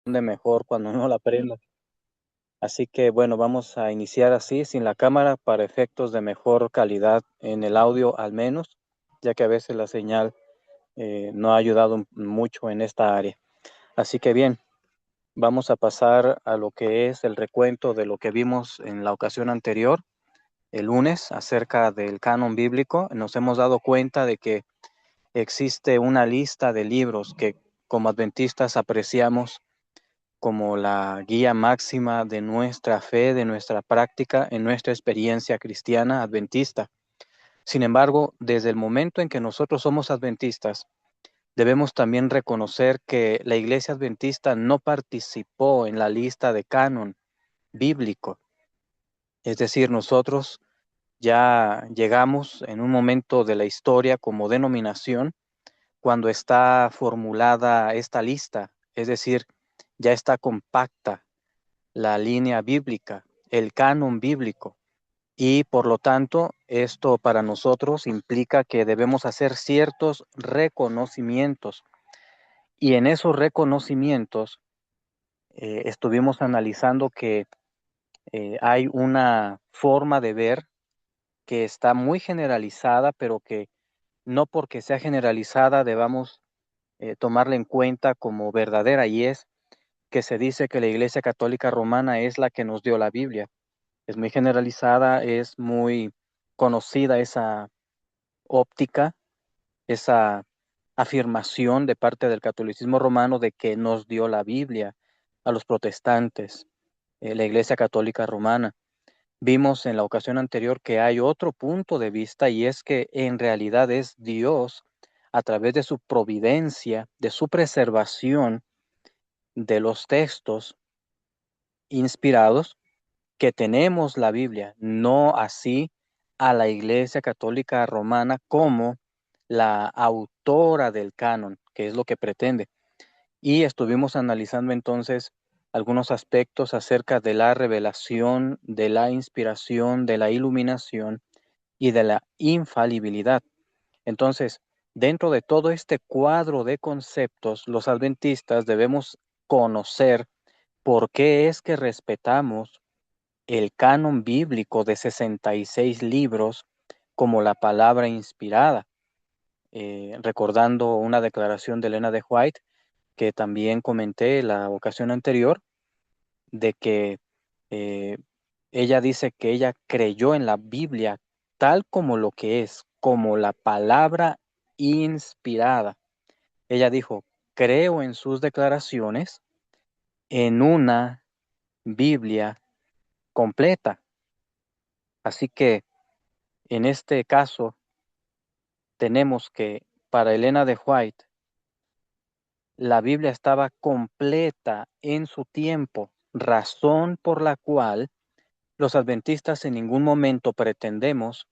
mejor cuando no la prenda. Así que bueno, vamos a iniciar así, sin la cámara, para efectos de mejor calidad en el audio al menos, ya que a veces la señal no ha ayudado mucho en esta área. Así que bien, vamos a pasar a lo que es el recuento de lo que vimos en la ocasión anterior, el lunes, acerca del canon bíblico. Nos hemos dado cuenta de que existe una lista de libros que como adventistas apreciamos como la guía máxima de nuestra fe, de nuestra práctica, en nuestra experiencia cristiana adventista. Sin embargo, desde el momento en que nosotros somos adventistas, debemos también reconocer que la Iglesia Adventista no participó en la lista de canon bíblico. Es decir, nosotros ya llegamos en un momento de la historia como denominación cuando está formulada esta lista, es decir, ya está compacta la línea bíblica, el canon bíblico. Y por lo tanto, esto para nosotros implica que debemos hacer ciertos reconocimientos. Y en esos reconocimientos estuvimos analizando que hay una forma de ver que está muy generalizada, pero que no porque sea generalizada debamos tomarla en cuenta como verdadera, y es que se dice que la Iglesia Católica Romana es la que nos dio la Biblia. Es muy generalizada, es muy conocida esa óptica, esa afirmación de parte del catolicismo romano de que nos dio la Biblia a los protestantes, la Iglesia Católica Romana. Vimos en la ocasión anterior que hay otro punto de vista, y es que en realidad es Dios, a través de su providencia, de su preservación de los textos inspirados, que tenemos la Biblia, no así a la Iglesia Católica Romana como la autora del canon, que es lo que pretende. Y estuvimos analizando entonces algunos aspectos acerca de la revelación, de la inspiración, de la iluminación y de la infalibilidad. Entonces, dentro de todo este cuadro de conceptos, los adventistas debemos conocer por qué es que respetamos el canon bíblico de 66 libros como la palabra inspirada, recordando una declaración de Elena de White que también comenté la ocasión anterior, de que eh, ella dice que ella creyó en la Biblia tal como lo que es, como la palabra inspirada. Ella dijo, creo en sus declaraciones en una Biblia completa. Así que en este caso tenemos que para Elena de White, la Biblia estaba completa en su tiempo, razón por la cual los adventistas en ningún momento pretendemos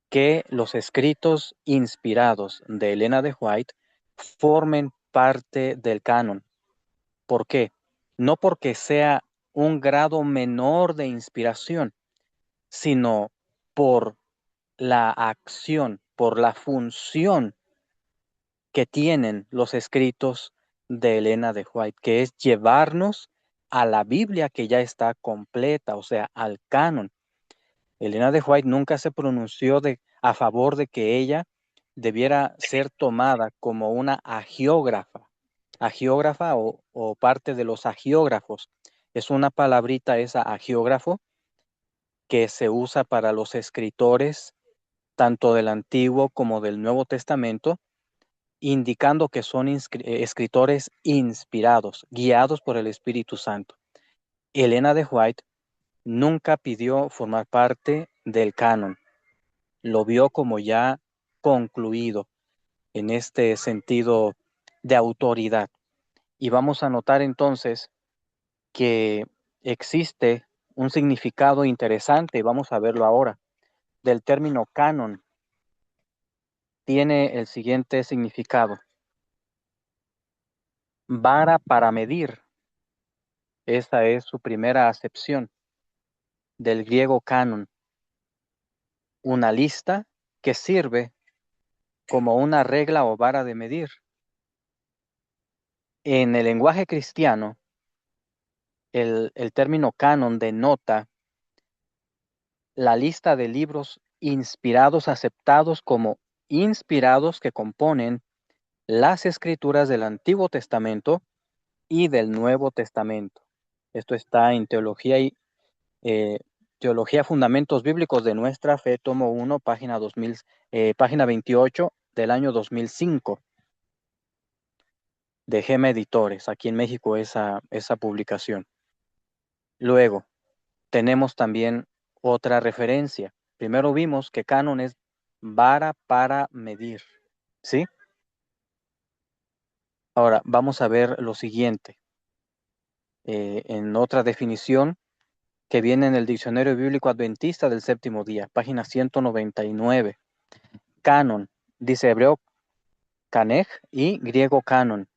que los escritos inspirados de Elena de White formen parte del canon. ¿Por qué? No porque sea un grado menor de inspiración, sino por la acción, por la función que tienen los escritos de Elena de White, que es llevarnos a la Biblia que ya está completa, o sea, al canon. Elena de White nunca se pronunció a favor de que ella debiera ser tomada como una agiógrafa o parte de los agiógrafos. Es una palabrita esa agiógrafo que se usa para los escritores tanto del Antiguo como del Nuevo Testamento, indicando que son escritores inspirados, guiados por el Espíritu Santo. Elena de White nunca pidió formar parte del canon, lo vio como ya concluido en este sentido de autoridad. Y vamos a notar entonces que existe un significado interesante, y vamos a verlo ahora, del término canon. Tiene el siguiente significado: vara para medir. Esa es su primera acepción del griego canon, una lista que sirve como una regla o vara de medir. En el lenguaje cristiano, el término canon denota la lista de libros inspirados, aceptados como inspirados, que componen las escrituras del Antiguo Testamento y del Nuevo Testamento. Esto está en Teología Fundamentos Bíblicos de Nuestra Fe, tomo 1, página 28 del año 2005, de Gema Editores, aquí en México, esa publicación. Luego, tenemos también otra referencia. Primero vimos que canon es vara para medir, ¿sí? Ahora, vamos a ver lo siguiente. En otra definición que viene en el Diccionario Bíblico Adventista del Séptimo Día, página 199. Canon, dice hebreo canej y griego canon,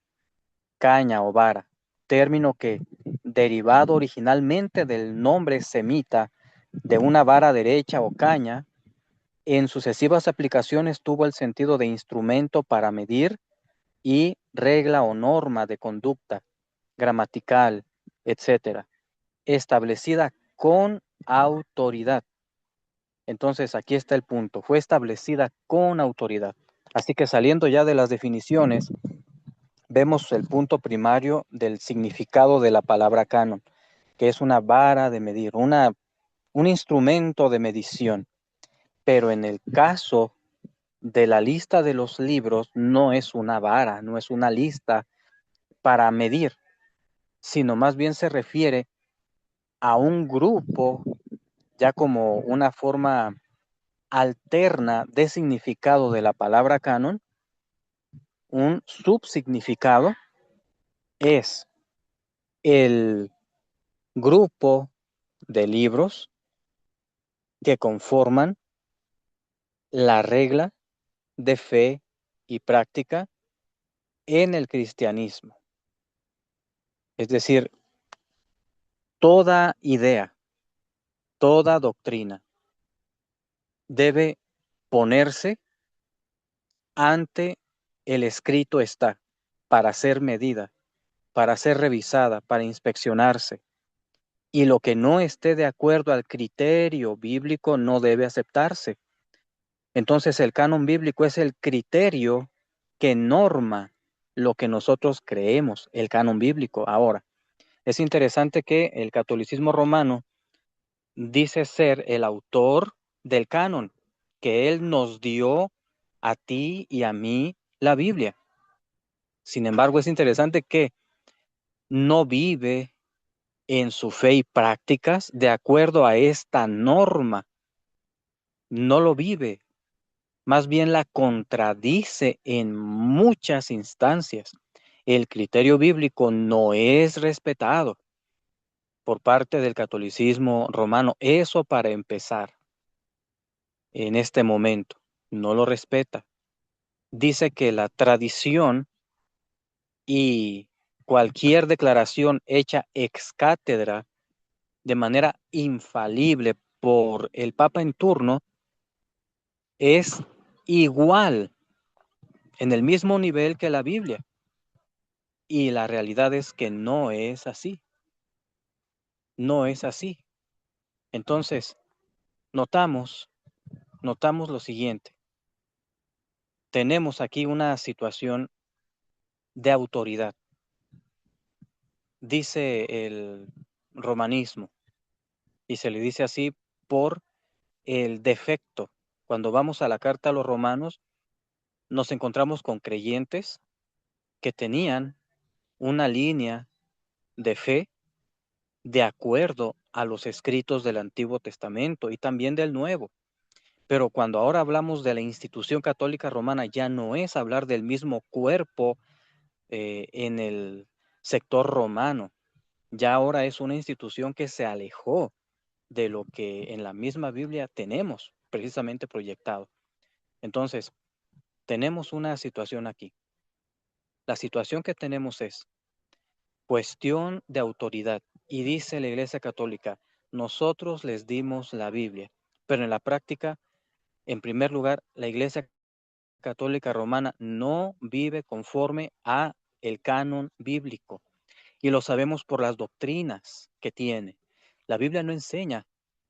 caña o vara, término que, derivado originalmente del nombre semita de una vara derecha o caña, en sucesivas aplicaciones tuvo el sentido de instrumento para medir y regla o norma de conducta, gramatical, etcétera, establecida con autoridad. Entonces, aquí está el punto. Fue establecida con autoridad. Así que saliendo ya de las definiciones, vemos el punto primario del significado de la palabra canon, que es una vara de medir, un instrumento de medición. Pero en el caso de la lista de los libros, no es una vara, no es una lista para medir, sino más bien se refiere a un grupo, ya como una forma alterna de significado de la palabra canon. Un subsignificado es el grupo de libros que conforman la regla de fe y práctica en el cristianismo. Es decir, toda idea, toda doctrina debe ponerse ante el escrito está, para ser medida, para ser revisada, para inspeccionarse. Y lo que no esté de acuerdo al criterio bíblico no debe aceptarse. Entonces el canon bíblico es el criterio que norma lo que nosotros creemos, el canon bíblico. Ahora, es interesante que el catolicismo romano dice ser el autor del canon, que él nos dio a ti y a mí la Biblia. Sin embargo, es interesante que no vive en su fe y prácticas de acuerdo a esta norma. No lo vive, más bien la contradice en muchas instancias. El criterio bíblico no es respetado por parte del catolicismo romano. Eso para empezar, en este momento, no lo respeta. Dice que la tradición y cualquier declaración hecha ex cátedra de manera infalible por el Papa en turno es igual, en el mismo nivel que la Biblia. Y la realidad es que no es así. No es así. Entonces, notamos lo siguiente. Tenemos aquí una situación de autoridad. Dice el romanismo, y se le dice así por el defecto. Cuando vamos a la carta a los romanos, nos encontramos con creyentes que tenían una línea de fe de acuerdo a los escritos del Antiguo Testamento y también del Nuevo. Pero cuando ahora hablamos de la institución católica romana, ya no es hablar del mismo cuerpo en el sector romano. Ya ahora es una institución que se alejó de lo que en la misma Biblia tenemos precisamente proyectado. Entonces, tenemos una situación aquí. La situación que tenemos es cuestión de autoridad. Y dice la Iglesia Católica, nosotros les dimos la Biblia, pero en la práctica, en primer lugar, la Iglesia Católica Romana no vive conforme a el canon bíblico. y lo sabemos por las doctrinas que tiene. La Biblia no enseña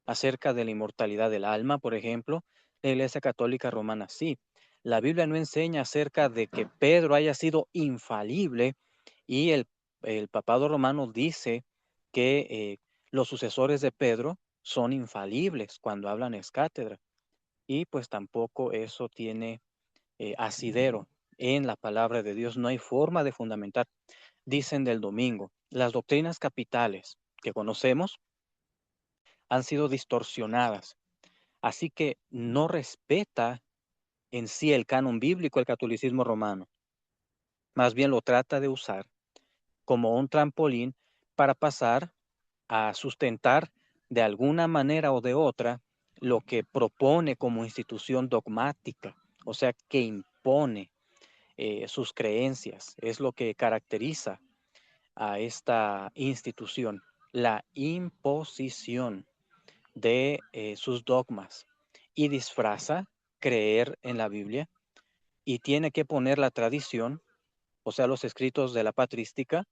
acerca de la inmortalidad del alma, por ejemplo. La Iglesia Católica Romana sí. La Biblia no enseña acerca de que Pedro haya sido infalible y el papado romano dice que los sucesores de Pedro son infalibles cuando hablan ex cátedra. Y pues tampoco eso tiene asidero en la palabra de Dios. No hay forma de fundamentar. Dicen del domingo, las doctrinas capitales que conocemos han sido distorsionadas. Así que no respeta en sí el canon bíblico el catolicismo romano. Más bien lo trata de usar como un trampolín para pasar a sustentar de alguna manera o de otra lo que propone como institución dogmática, o sea, que impone sus creencias. Es lo que caracteriza a esta institución, la imposición de sus dogmas, y disfraza creer en la Biblia y tiene que poner la tradición, o sea, los escritos de la patrística,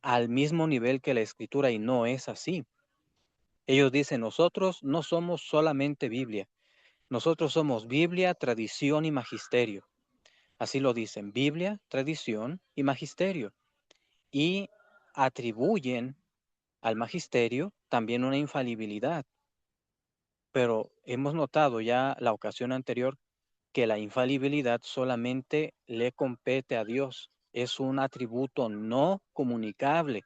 al mismo nivel que la escritura, y no es así. Ellos dicen, nosotros no somos solamente Biblia, nosotros somos Biblia, tradición y magisterio. Así lo dicen, Biblia, tradición y magisterio. Y atribuyen al magisterio también una infalibilidad. Pero hemos notado ya la ocasión anterior que la infalibilidad solamente le compete a Dios. Es un atributo no comunicable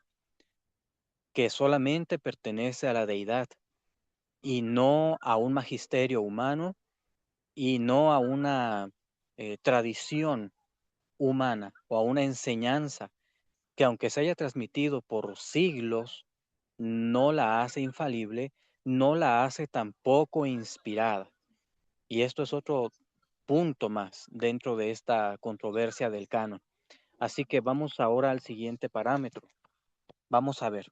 que solamente pertenece a la deidad y no a un magisterio humano y no a una tradición humana o a una enseñanza que, aunque se haya transmitido por siglos, no la hace infalible, no la hace tampoco inspirada. Y esto es otro punto más dentro de esta controversia del canon. Así que vamos ahora al siguiente parámetro. Vamos a ver.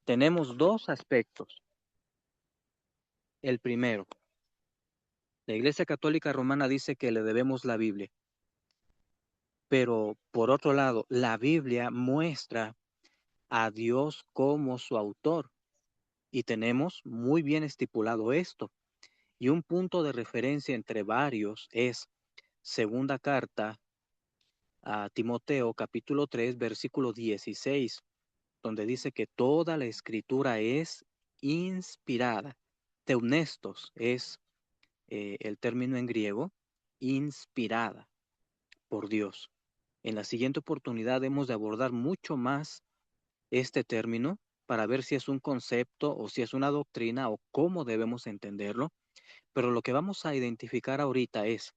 Tenemos dos aspectos. El primero, la Iglesia Católica Romana dice que le debemos la Biblia. Pero por otro lado, la Biblia muestra a Dios como su autor. Y tenemos muy bien estipulado esto. Y un punto de referencia entre varios es segunda carta a Timoteo, capítulo 3, versículo 16, donde dice que toda la escritura es inspirada. Teumnestos es el término en griego, inspirada por Dios. En la siguiente oportunidad hemos de abordar mucho más este término para ver si es un concepto o si es una doctrina o cómo debemos entenderlo. Pero lo que vamos a identificar ahorita es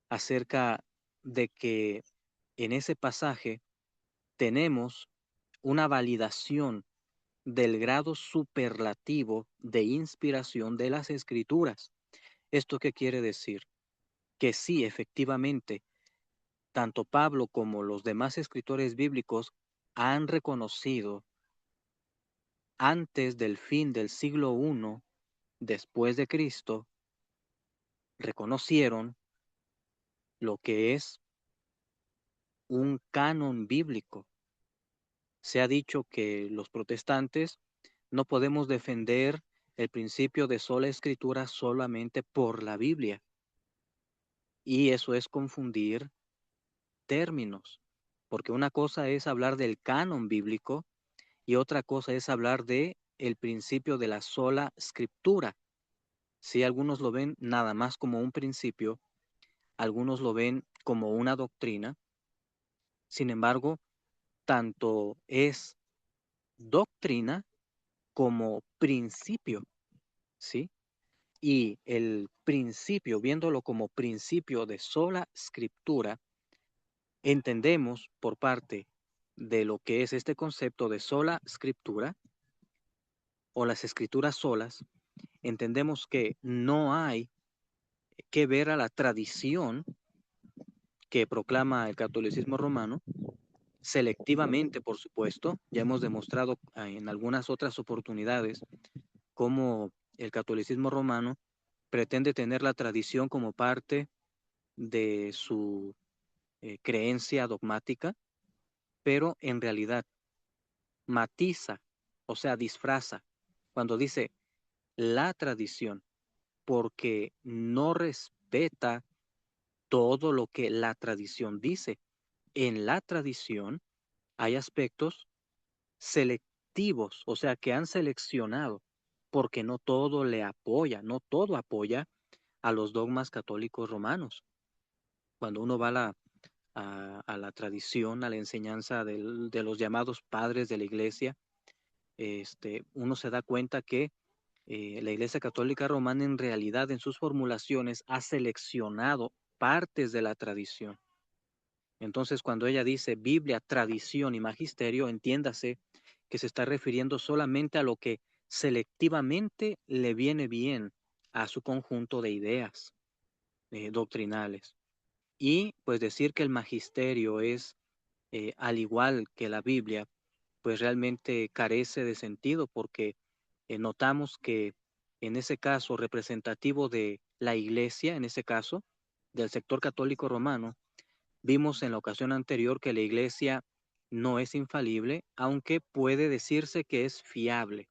acerca de que en ese pasaje tenemos una validación del grado superlativo de inspiración de las escrituras. ¿Esto qué quiere decir? Que sí, efectivamente, tanto Pablo como los demás escritores bíblicos han reconocido antes del fin del siglo I después de Cristo, reconocieron lo que es un canon bíblico. Se ha dicho que los protestantes no podemos defender el principio de sola escritura solamente por la Biblia. Y eso es confundir términos, porque una cosa es hablar del canon bíblico y otra cosa es hablar de el principio de la sola escritura. Si algunos lo ven nada más como un principio, algunos lo ven como una doctrina. Sin embargo, tanto es doctrina como principio, ¿sí? Y el principio, viéndolo como principio de sola escritura, entendemos por parte de lo que es este concepto de sola escritura o las escrituras solas, entendemos que no hay que ver a la tradición que proclama el catolicismo romano, selectivamente, por supuesto. Ya hemos demostrado en algunas otras oportunidades cómo el catolicismo romano pretende tener la tradición como parte de su creencia dogmática, pero en realidad matiza, o sea, disfraza, cuando dice la tradición, porque no respeta todo lo que la tradición dice. En la tradición hay aspectos selectivos, o sea, que han seleccionado, porque no todo le apoya, no todo apoya a los dogmas católicos romanos. Cuando uno va a la tradición, a la enseñanza de los llamados padres de la iglesia, uno se da cuenta que la Iglesia Católica Romana en realidad en sus formulaciones ha seleccionado partes de la tradición. Entonces, cuando ella dice Biblia, tradición y magisterio, entiéndase que se está refiriendo solamente a lo que selectivamente le viene bien a su conjunto de ideas doctrinales. Y pues decir que el magisterio es al igual que la Biblia, pues realmente carece de sentido porque notamos que en ese caso representativo de la iglesia, en ese caso, del sector católico romano, vimos en la ocasión anterior que la iglesia no es infalible, aunque puede decirse que es fiable,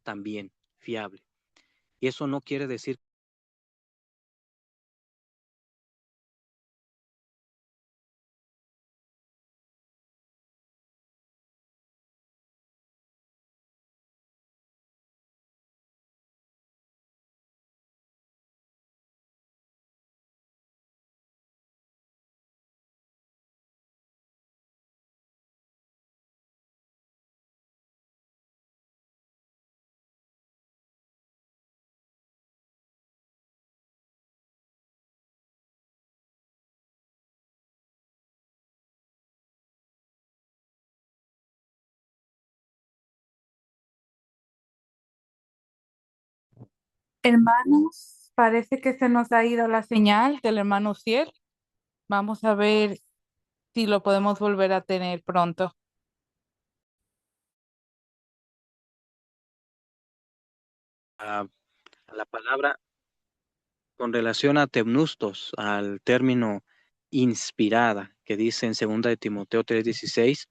también fiable. Y eso no quiere decir. Hermanos, parece que se nos ha ido la señal del hermano Ciel. Vamos a ver si lo podemos volver a tener pronto. A la palabra con relación a temnustos, al término inspirada, que dice en 2 de Timoteo 3:16,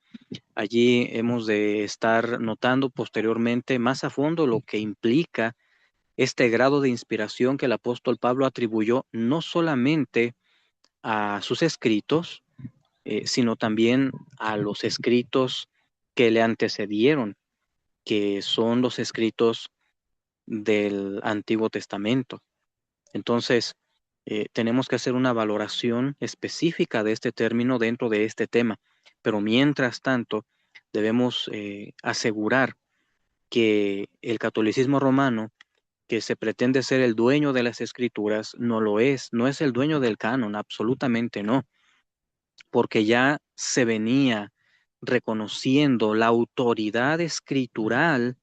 allí hemos de estar notando posteriormente más a fondo lo que implica este grado de inspiración que el apóstol Pablo atribuyó no solamente a sus escritos, sino también a los escritos que le antecedieron, que son los escritos del Antiguo Testamento. Entonces, tenemos que hacer una valoración específica de este término dentro de este tema, pero mientras tanto, debemos asegurar que el catolicismo romano, que se pretende ser el dueño de las escrituras, no lo es, no es el dueño del canon, absolutamente no, porque ya se venía reconociendo la autoridad escritural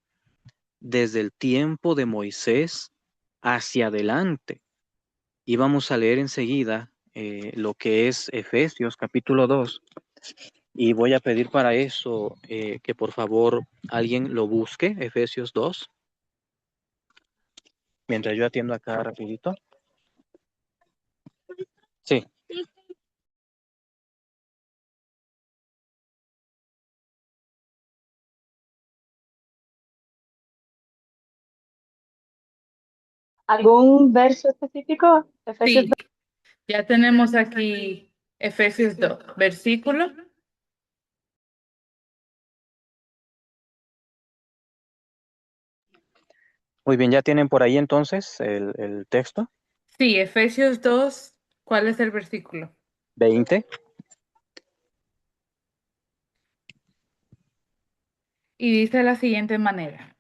desde el tiempo de Moisés hacia adelante. Y vamos a leer enseguida lo que es Efesios capítulo 2. Y voy a pedir para eso que por favor alguien lo busque, Efesios 2, mientras yo atiendo acá rapidito. Sí. ¿Algún verso específico? Efesios Sí, ya tenemos aquí Efesios 2, versículo. Muy bien, ¿ya tienen por ahí entonces el texto? Sí, Efesios 2, ¿cuál es el versículo? 20. Y dice de la siguiente manera: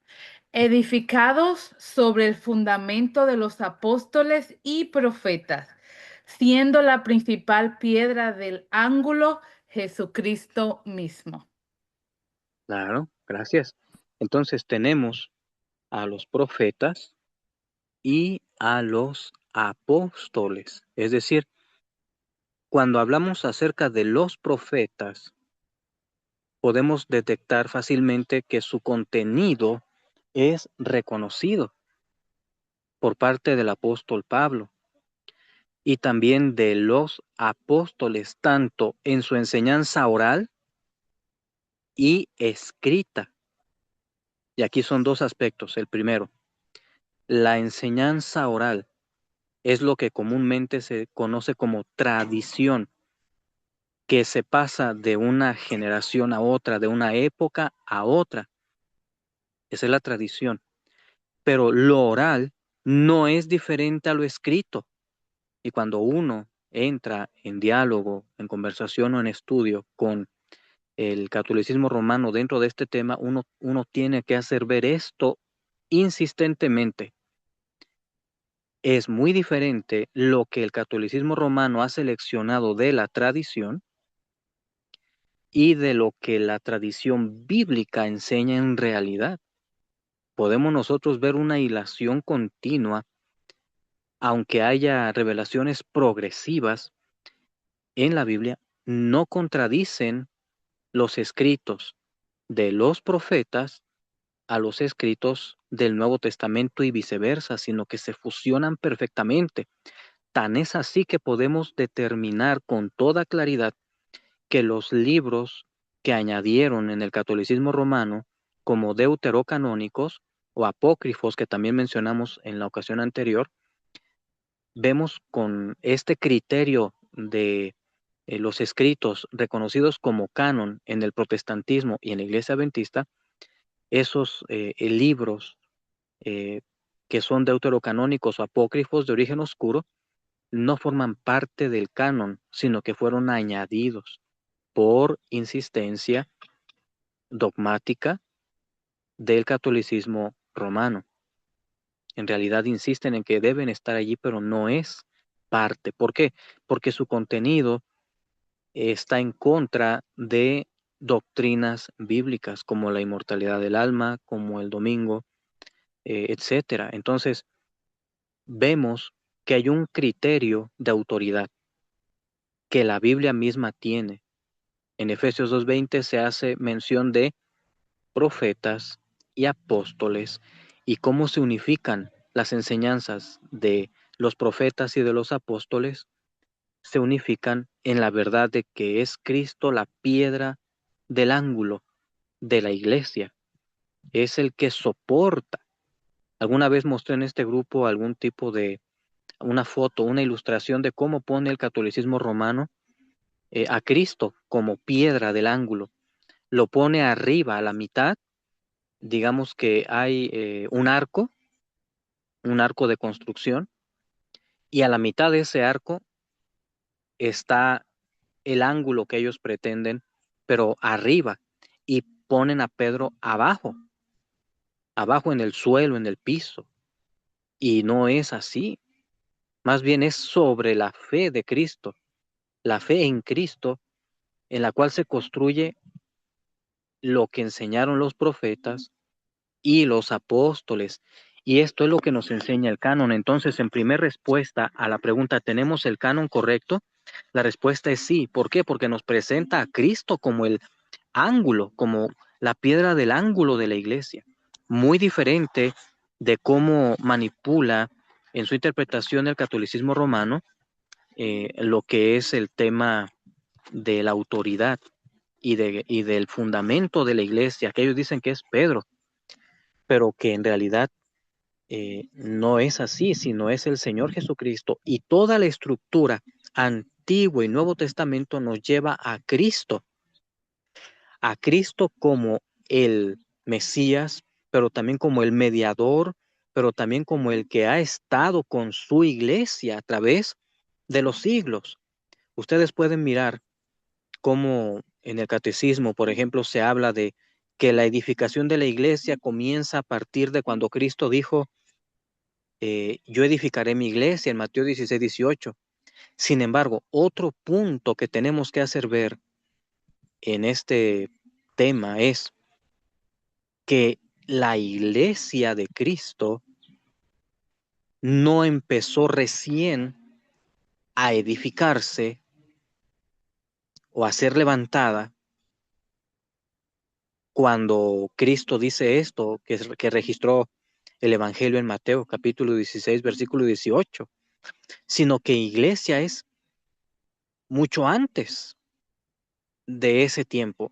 edificados sobre el fundamento de los apóstoles y profetas, siendo la principal piedra del ángulo Jesucristo mismo. Claro, gracias. Entonces tenemos a los profetas y a los apóstoles. Es decir, cuando hablamos acerca de los profetas, podemos detectar fácilmente que su contenido es reconocido por parte del apóstol Pablo y también de los apóstoles, tanto en su enseñanza oral y escrita. Y aquí son dos aspectos. El primero, la enseñanza oral es lo que comúnmente se conoce como tradición, que se pasa de una generación a otra, de una época a otra. Esa es la tradición. Pero lo oral no es diferente a lo escrito. Y cuando uno entra en diálogo, en conversación o en estudio con el catolicismo romano dentro de este tema, uno tiene que hacer ver esto insistentemente. Es muy diferente lo que el catolicismo romano ha seleccionado de la tradición y de lo que la tradición bíblica enseña en realidad. Podemos nosotros ver una hilación continua, aunque haya revelaciones progresivas en la Biblia, no contradicen los escritos de los profetas a los escritos del Nuevo Testamento y viceversa, sino que se fusionan perfectamente. Tan es así que podemos determinar con toda claridad que los libros que añadieron en el catolicismo romano como deuterocanónicos o apócrifos que también mencionamos en la ocasión anterior, vemos con este criterio de los escritos reconocidos como canon en el protestantismo y en la iglesia adventista, esos libros eh, que son deuterocanónicos o apócrifos de origen oscuro, no forman parte del canon, sino que fueron añadidos por insistencia dogmática del catolicismo romano. En realidad insisten en que deben estar allí, pero no es parte. ¿Por qué? Porque su contenido está en contra de doctrinas bíblicas como la inmortalidad del alma, como el domingo, etcétera. Entonces, vemos que hay un criterio de autoridad que la Biblia misma tiene. En Efesios 2:20 se hace mención de profetas y apóstoles y cómo se unifican las enseñanzas de los profetas y de los apóstoles, se unifican en la verdad de que es Cristo la piedra del ángulo de la iglesia, es el que soporta. Alguna vez mostré en este grupo algún tipo de una foto, una ilustración de cómo pone el catolicismo romano a Cristo como piedra del ángulo. Lo pone arriba, a la mitad, digamos que hay un arco de construcción, y a la mitad de ese arco está el ángulo que ellos pretenden, pero arriba, y ponen a Pedro abajo, abajo en el suelo, en el piso, y no es así. Más bien es sobre la fe de Cristo, la fe en Cristo, en la cual se construye lo que enseñaron los profetas y los apóstoles. Y esto es lo que nos enseña el canon. Entonces, en primera respuesta a la pregunta, ¿tenemos el canon correcto? La respuesta es sí. ¿Por qué? Porque nos presenta a Cristo como el ángulo, como la piedra del ángulo de la iglesia. Muy diferente de cómo manipula en su interpretación el catolicismo romano lo que es el tema de la autoridad y del fundamento de la iglesia, que ellos dicen que es Pedro, pero que en realidad no es así, sino es el Señor Jesucristo. Y toda la estructura Antiguo y Nuevo Testamento nos lleva a Cristo como el Mesías, pero también como el mediador, pero también como el que ha estado con su iglesia a través de los siglos. Ustedes pueden mirar cómo en el catecismo, por ejemplo, se habla de que la edificación de la iglesia comienza a partir de cuando Cristo dijo, yo edificaré mi iglesia en Mateo 16:18. Sin embargo, otro punto que tenemos que hacer ver en este tema es que la iglesia de Cristo no empezó recién a edificarse o a ser levantada cuando Cristo dice esto, que registró el Evangelio en Mateo capítulo 16, versículo 18, sino que iglesia es mucho antes de ese tiempo.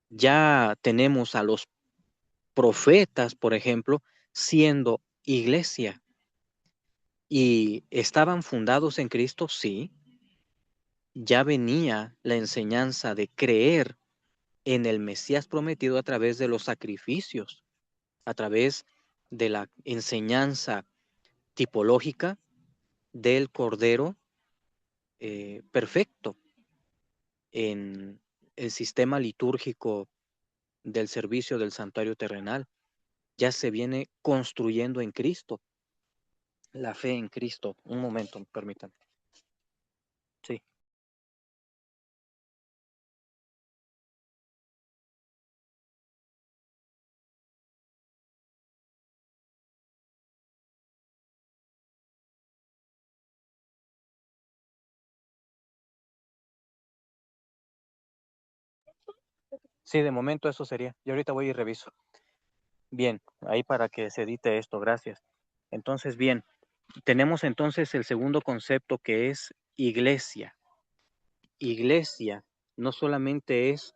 ya tenemos a los profetas, por ejemplo, siendo iglesia. ¿Y estaban fundados en Cristo? Sí. Ya venía la enseñanza de creer en el Mesías prometido a través de los sacrificios, a través de la enseñanza tipológica del Cordero perfecto en el sistema litúrgico del servicio del santuario terrenal. Ya se viene construyendo en Cristo, la fe en Cristo. Un momento, permítanme. Sí. Sí, de momento eso sería. Yo ahorita voy y reviso. Bien, ahí para que se edite esto, gracias. Entonces, bien, tenemos entonces el segundo concepto que es iglesia. Iglesia no solamente es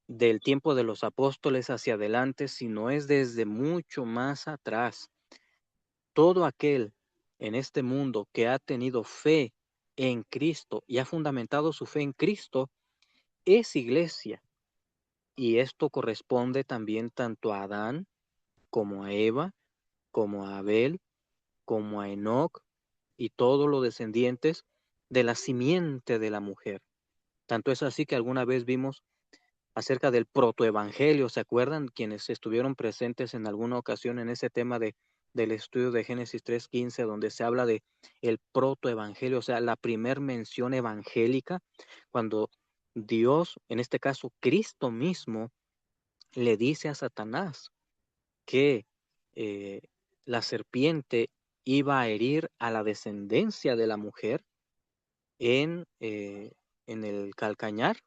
del tiempo de los apóstoles hacia adelante, sino es desde mucho más atrás. Todo aquel en este mundo que ha tenido fe en Cristo y ha fundamentado su fe en Cristo es iglesia. Y esto corresponde también tanto a Adán como a Eva, como a Abel, como a Enoc y todos los descendientes de la simiente de la mujer. Tanto es así que alguna vez vimos acerca del protoevangelio, ¿se acuerdan? Quienes estuvieron presentes en alguna ocasión en ese tema del estudio de Génesis 3:15, donde se habla de el protoevangelio, o sea, la primer mención evangélica, cuando Dios, en este caso Cristo mismo, le dice a Satanás que eh, la serpiente iba a herir a la descendencia de la mujer en el calcañar,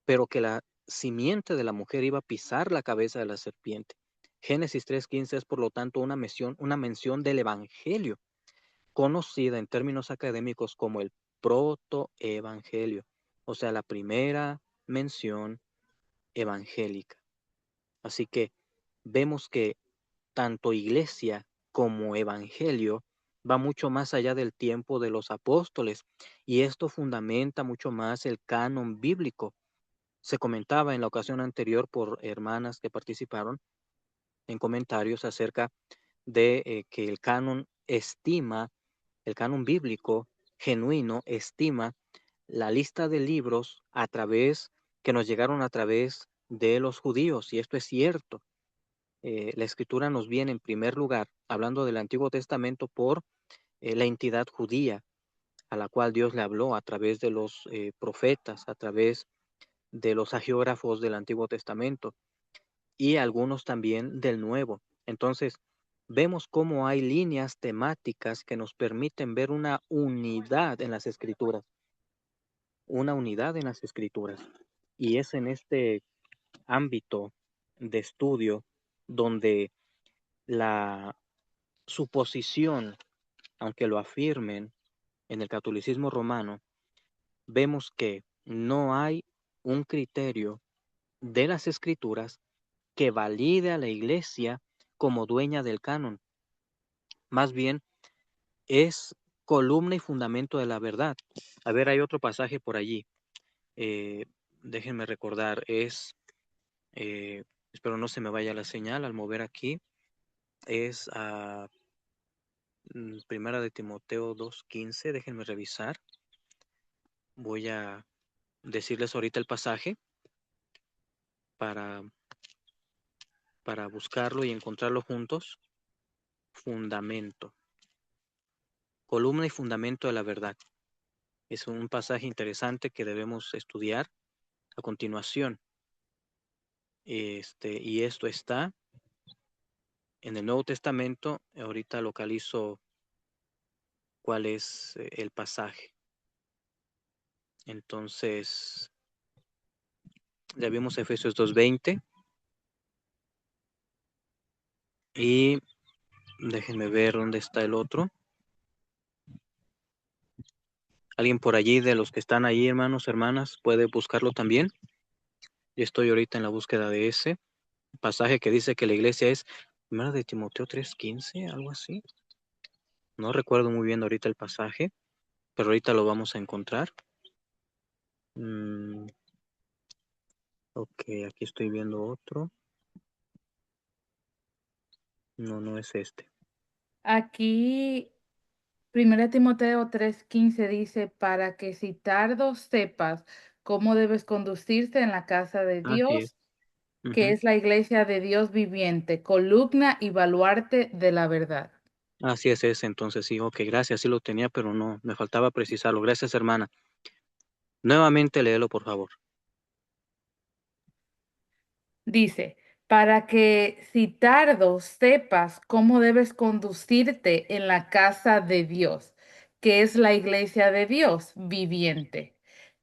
pero que la simiente de la mujer iba a pisar la cabeza de la serpiente. Génesis 3:15 es, por lo tanto, una mención del Evangelio, conocida en términos académicos como el protoevangelio, o sea, la primera mención evangélica. Así que vemos que tanto iglesia como evangelio va mucho más allá del tiempo de los apóstoles, y esto fundamenta mucho más el canon bíblico. Se comentaba en la ocasión anterior por hermanas que participaron en comentarios acerca de que el canon bíblico genuino estima la lista de libros que nos llegaron a través de los judíos, y esto es cierto. La escritura nos viene en primer lugar, hablando del Antiguo Testamento, por la entidad judía, a la cual Dios le habló a través de los profetas, a través de los hagiógrafos del Antiguo Testamento y algunos también del Nuevo. Entonces, vemos cómo hay líneas temáticas que nos permiten ver una unidad en las escrituras, Y es en este ámbito de estudio donde la suposición, aunque lo afirmen en el catolicismo romano, vemos que no hay un criterio de las escrituras que valide a la iglesia como dueña del canon. Más bien, es columna y fundamento de la verdad. A ver, hay otro pasaje por allí. Eh, Déjenme recordar, espero no se me vaya la señal al mover aquí, es Primera de Timoteo 2:15, déjenme revisar. Voy a decirles ahorita el pasaje para buscarlo y encontrarlo juntos. Fundamento. Columna y fundamento de la verdad. Es un pasaje interesante que debemos estudiar a continuación. Y esto está en el Nuevo Testamento. Ahorita localizo cuál es el pasaje. Entonces, ya vimos Efesios 2:20. Y déjenme ver dónde está el otro. ¿Alguien por allí de los que están ahí, hermanos, hermanas, puede buscarlo también? Yo estoy ahorita en la búsqueda de ese pasaje que dice que la iglesia es 1 de Timoteo 3:15, algo así. No recuerdo muy bien ahorita el pasaje, pero ahorita lo vamos a encontrar. Ok, aquí estoy viendo otro. No, no es este. Aquí, 1 Timoteo 3:15 dice, para que si tardo sepas cómo debes conducirte en la casa de Así es. Dios, que Ujú. es la iglesia de Dios viviente, columna y baluarte de la verdad. Así es ese, entonces sí, ok, gracias, sí lo tenía, pero no, me faltaba precisarlo. Gracias, hermana. Nuevamente léelo, por favor. Dice, para que si tardo sepas cómo debes conducirte en la casa de Dios, que es la iglesia de Dios viviente,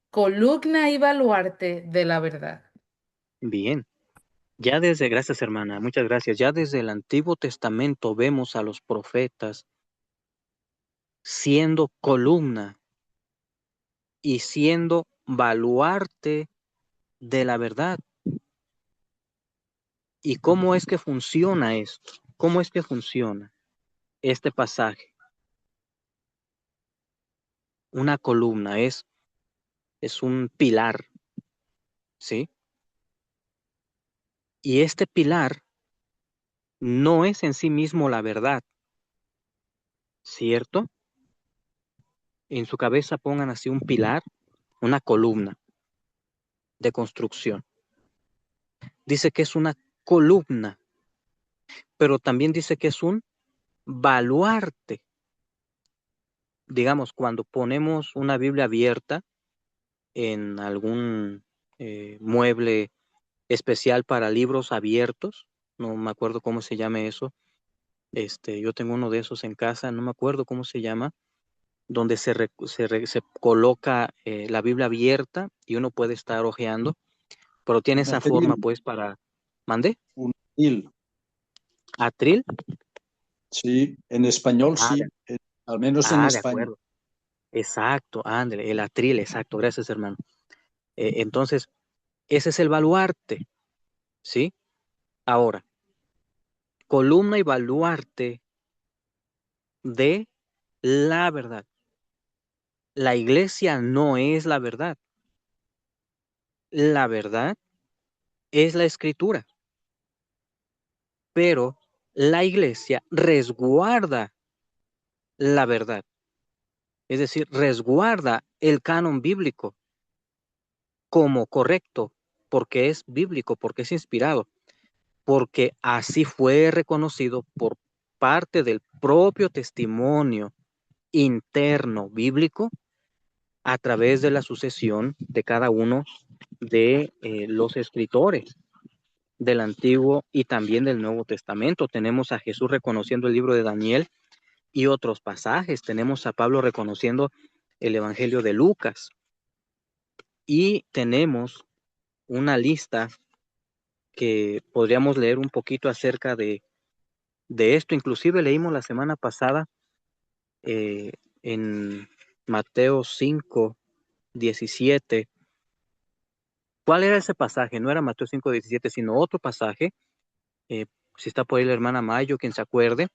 columna y baluarte de la verdad. Bien. Gracias, hermana, muchas gracias. Ya desde el Antiguo Testamento vemos a los profetas siendo columna y siendo baluarte de la verdad. ¿Y cómo es que funciona esto? ¿Cómo es que funciona este pasaje? Una columna es un pilar, ¿sí? Y este pilar no es en sí mismo la verdad, ¿cierto? En su cabeza pongan así un pilar, una columna de construcción. Dice que es una columna, pero también dice que es un baluarte. Digamos, cuando ponemos una Biblia abierta en algún mueble especial para libros abiertos, no me acuerdo cómo se llame eso. Yo tengo uno de esos en casa, no me acuerdo cómo se llama, donde se coloca la Biblia abierta y uno puede estar hojeando, pero tiene Un esa forma atril, pues para... ¿Mande? un atril. ¿Atril? Sí, en español Ah, sí, al menos en de España. acuerdo. Exacto, ándale, el atril, exacto, gracias hermano. Entonces, ese es el baluarte, ¿sí? Ahora, columna y baluarte de la verdad. La iglesia no es la verdad. La verdad es la escritura, pero la iglesia resguarda la verdad. Es decir, resguarda el canon bíblico como correcto, porque es bíblico, porque es inspirado, porque así fue reconocido por parte del propio testimonio interno bíblico a través de la sucesión de cada uno de los escritores del Antiguo y también del Nuevo Testamento. Tenemos a Jesús reconociendo el libro de Daniel y otros pasajes. Tenemos a Pablo reconociendo el Evangelio de Lucas y tenemos una lista que podríamos leer un poquito acerca de esto. Inclusive leímos la semana pasada en Mateo 5:17. ¿Cuál era ese pasaje? No era Mateo 5:17, sino otro pasaje. Si está por ahí la hermana Mayo, quien se acuerde.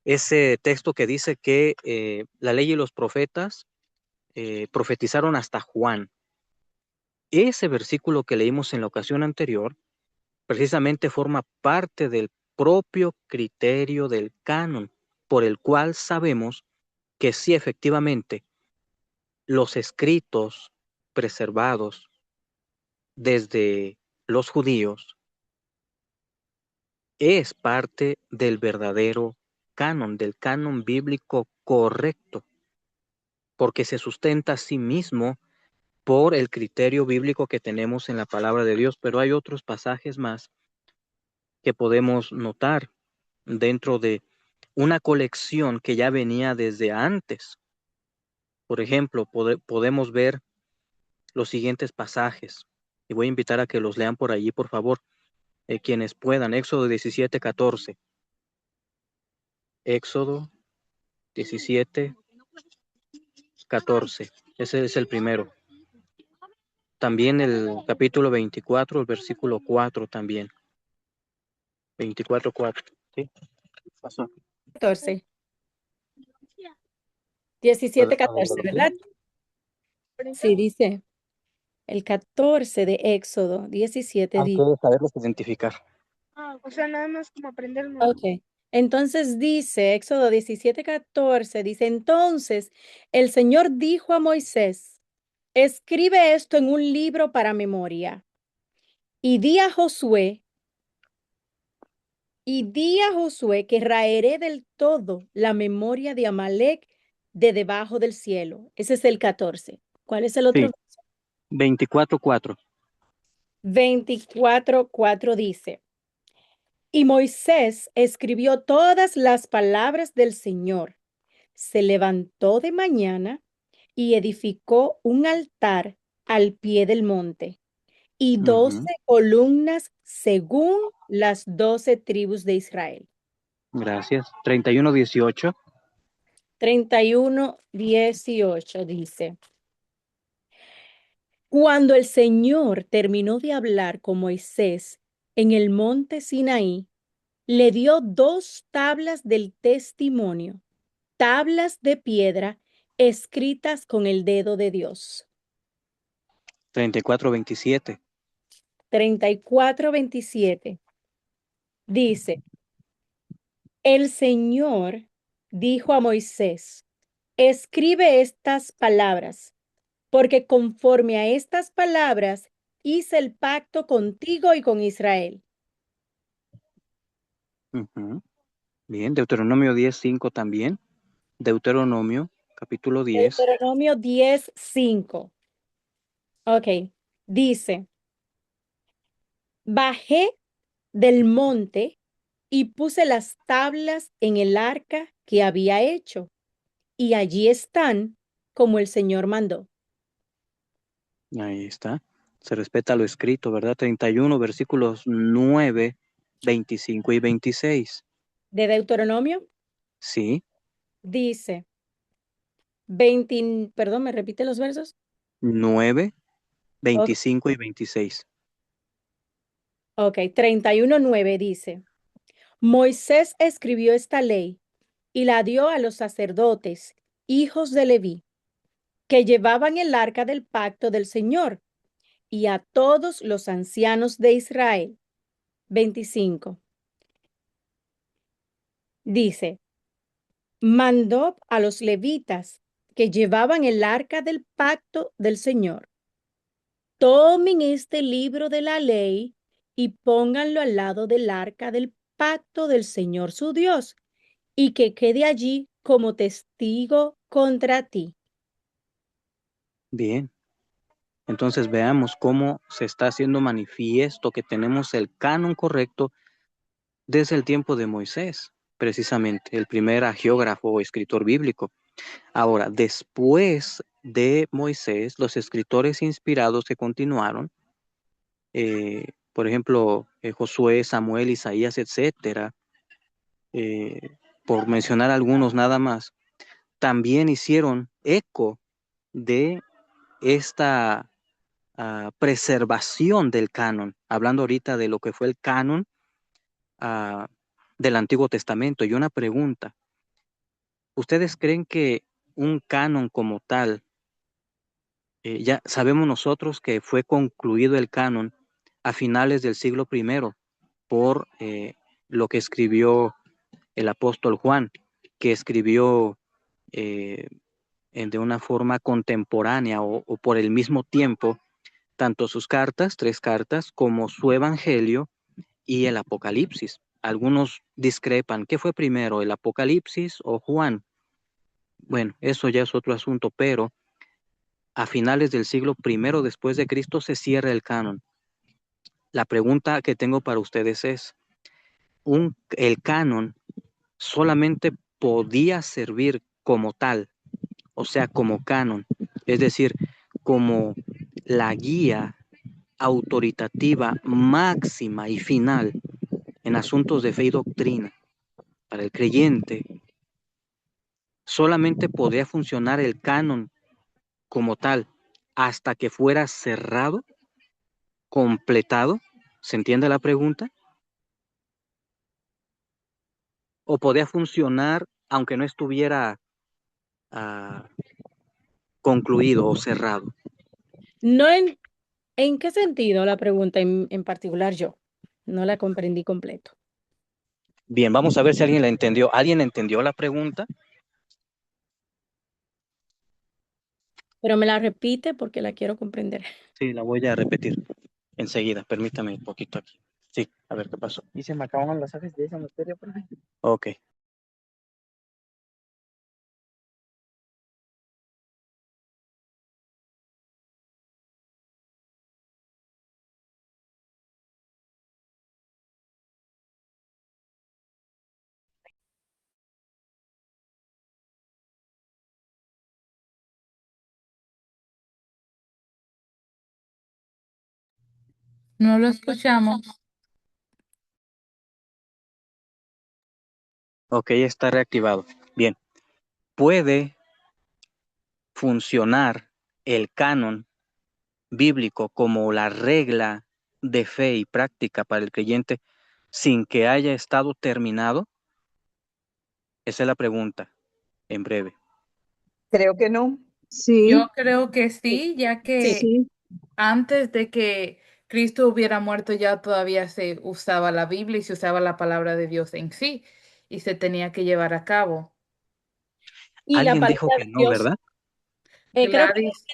Ese texto que dice que la ley y los profetas profetizaron hasta Juan. Ese versículo que leímos en la ocasión anterior precisamente forma parte del propio criterio del canon, por el cual sabemos que sí, efectivamente, los escritos preservados desde los judíos es parte del verdadero canon, del canon bíblico correcto, porque se sustenta a sí mismo por el criterio bíblico que tenemos en la palabra de Dios, pero hay otros pasajes más que podemos notar dentro de una colección que ya venía desde antes. Por ejemplo, podemos ver los siguientes pasajes y voy a invitar a que los lean por allí, por favor, quienes puedan. Éxodo 17:14. Éxodo 17:14. Ese es el primero. También el capítulo 24, el versículo 4 también. 24:4. ¿Sí? Pasó. 14. 17, 14, ¿verdad? Sí, dice el 14 de Éxodo 17 Hay dice. que saberlos identificar. O sea, nada más como aprenderlo. Ok. Entonces dice, Éxodo 17, 14, dice, entonces el Señor dijo a Moisés, escribe esto en un libro para memoria y di a Josué, que raeré del todo la memoria de Amalek de debajo del cielo. Ese es el 14. ¿Cuál es el otro? Sí, 24:4. 24, 4 dice, y Moisés escribió todas las palabras del Señor. Se levantó de mañana y edificó un altar al pie del monte y 12 columnas según las 12 tribus de Israel. Gracias. 31:18. 31, 18 dice, cuando el Señor terminó de hablar con Moisés en el monte Sinaí, le dio 2 tablas del testimonio, tablas de piedra escritas con el dedo de Dios. 34:27. 34, 27 dice, el Señor dijo a Moisés, escribe estas palabras, porque conforme a estas palabras hice el pacto contigo y con Israel. Bien, Deuteronomio 10:5 también. Deuteronomio, capítulo 10. Deuteronomio 10, 5. Ok, dice, bajé del monte y puse las tablas en el arca que había hecho, y allí están como el Señor mandó. Ahí está. Se respeta lo escrito, ¿verdad? 31, versículos 9, 25 y 26. De Deuteronomio Sí, dice, perdón, ¿me repite los versos? 9, Ok, 25 y 26. ok, 31, 9 dice, Moisés escribió esta ley y la dio a los sacerdotes, hijos de Leví, que llevaban el arca del pacto del Señor, y a todos los ancianos de Israel. 25. Dice, mandó a los levitas que llevaban el arca del pacto del Señor. Tomen este libro de la ley y pónganlo al lado del arca del pacto del Señor su Dios, y que quede allí como testigo contra ti. Bien. Entonces veamos cómo se está haciendo manifiesto que tenemos el canon correcto desde el tiempo de Moisés, precisamente, el primer agiógrafo o escritor bíblico. Ahora, después de Moisés, los escritores inspirados que continuaron, por ejemplo, Josué, Samuel, Isaías, etcétera, por mencionar algunos nada más, también hicieron eco de esta preservación del canon, hablando ahorita de lo que fue el canon del Antiguo Testamento. Y una pregunta, ¿ustedes creen que un canon como tal, ya sabemos nosotros que fue concluido el canon a finales del siglo I por lo que escribió el apóstol Juan, que escribió de una forma contemporánea o por el mismo tiempo, tanto sus cartas, 3 cartas, como su evangelio y el Apocalipsis? Algunos discrepan, ¿qué fue primero, el Apocalipsis o Juan? Bueno, eso ya es otro asunto, pero a finales del siglo I después de Cristo se cierra el canon. La pregunta que tengo para ustedes es, ¿el canon solamente podía servir como tal, o sea, como canon, es decir, como la guía autoritativa máxima y final en asuntos de fe y doctrina para el creyente? ¿Solamente podría funcionar el canon como tal hasta que fuera cerrado, completado. ¿Se entiende la pregunta? ¿O podía funcionar aunque no estuviera concluido o cerrado? No ¿en qué sentido la pregunta en particular yo? No la comprendí completo. Bien, vamos a ver si alguien la entendió. ¿Alguien entendió la pregunta? Pero me la repite porque la quiero comprender. Sí, la voy a repetir enseguida. Permítame un poquito aquí. Sí, a ver qué pasó. Y se me acaban las hojas de esa materia, profe. Ok. No lo escuchamos. Ok, está reactivado. Bien. ¿Puede funcionar el canon bíblico como la regla de fe y práctica para el creyente sin que haya estado terminado? Esa es la pregunta, en breve. Creo que no. Sí, Yo creo que sí, ya que sí. antes de que Cristo hubiera muerto ya todavía se usaba la Biblia y se usaba la palabra de Dios en sí y se tenía que llevar a cabo. Y la Alguien palabra dijo que de no, Dios, ¿verdad? Gladys,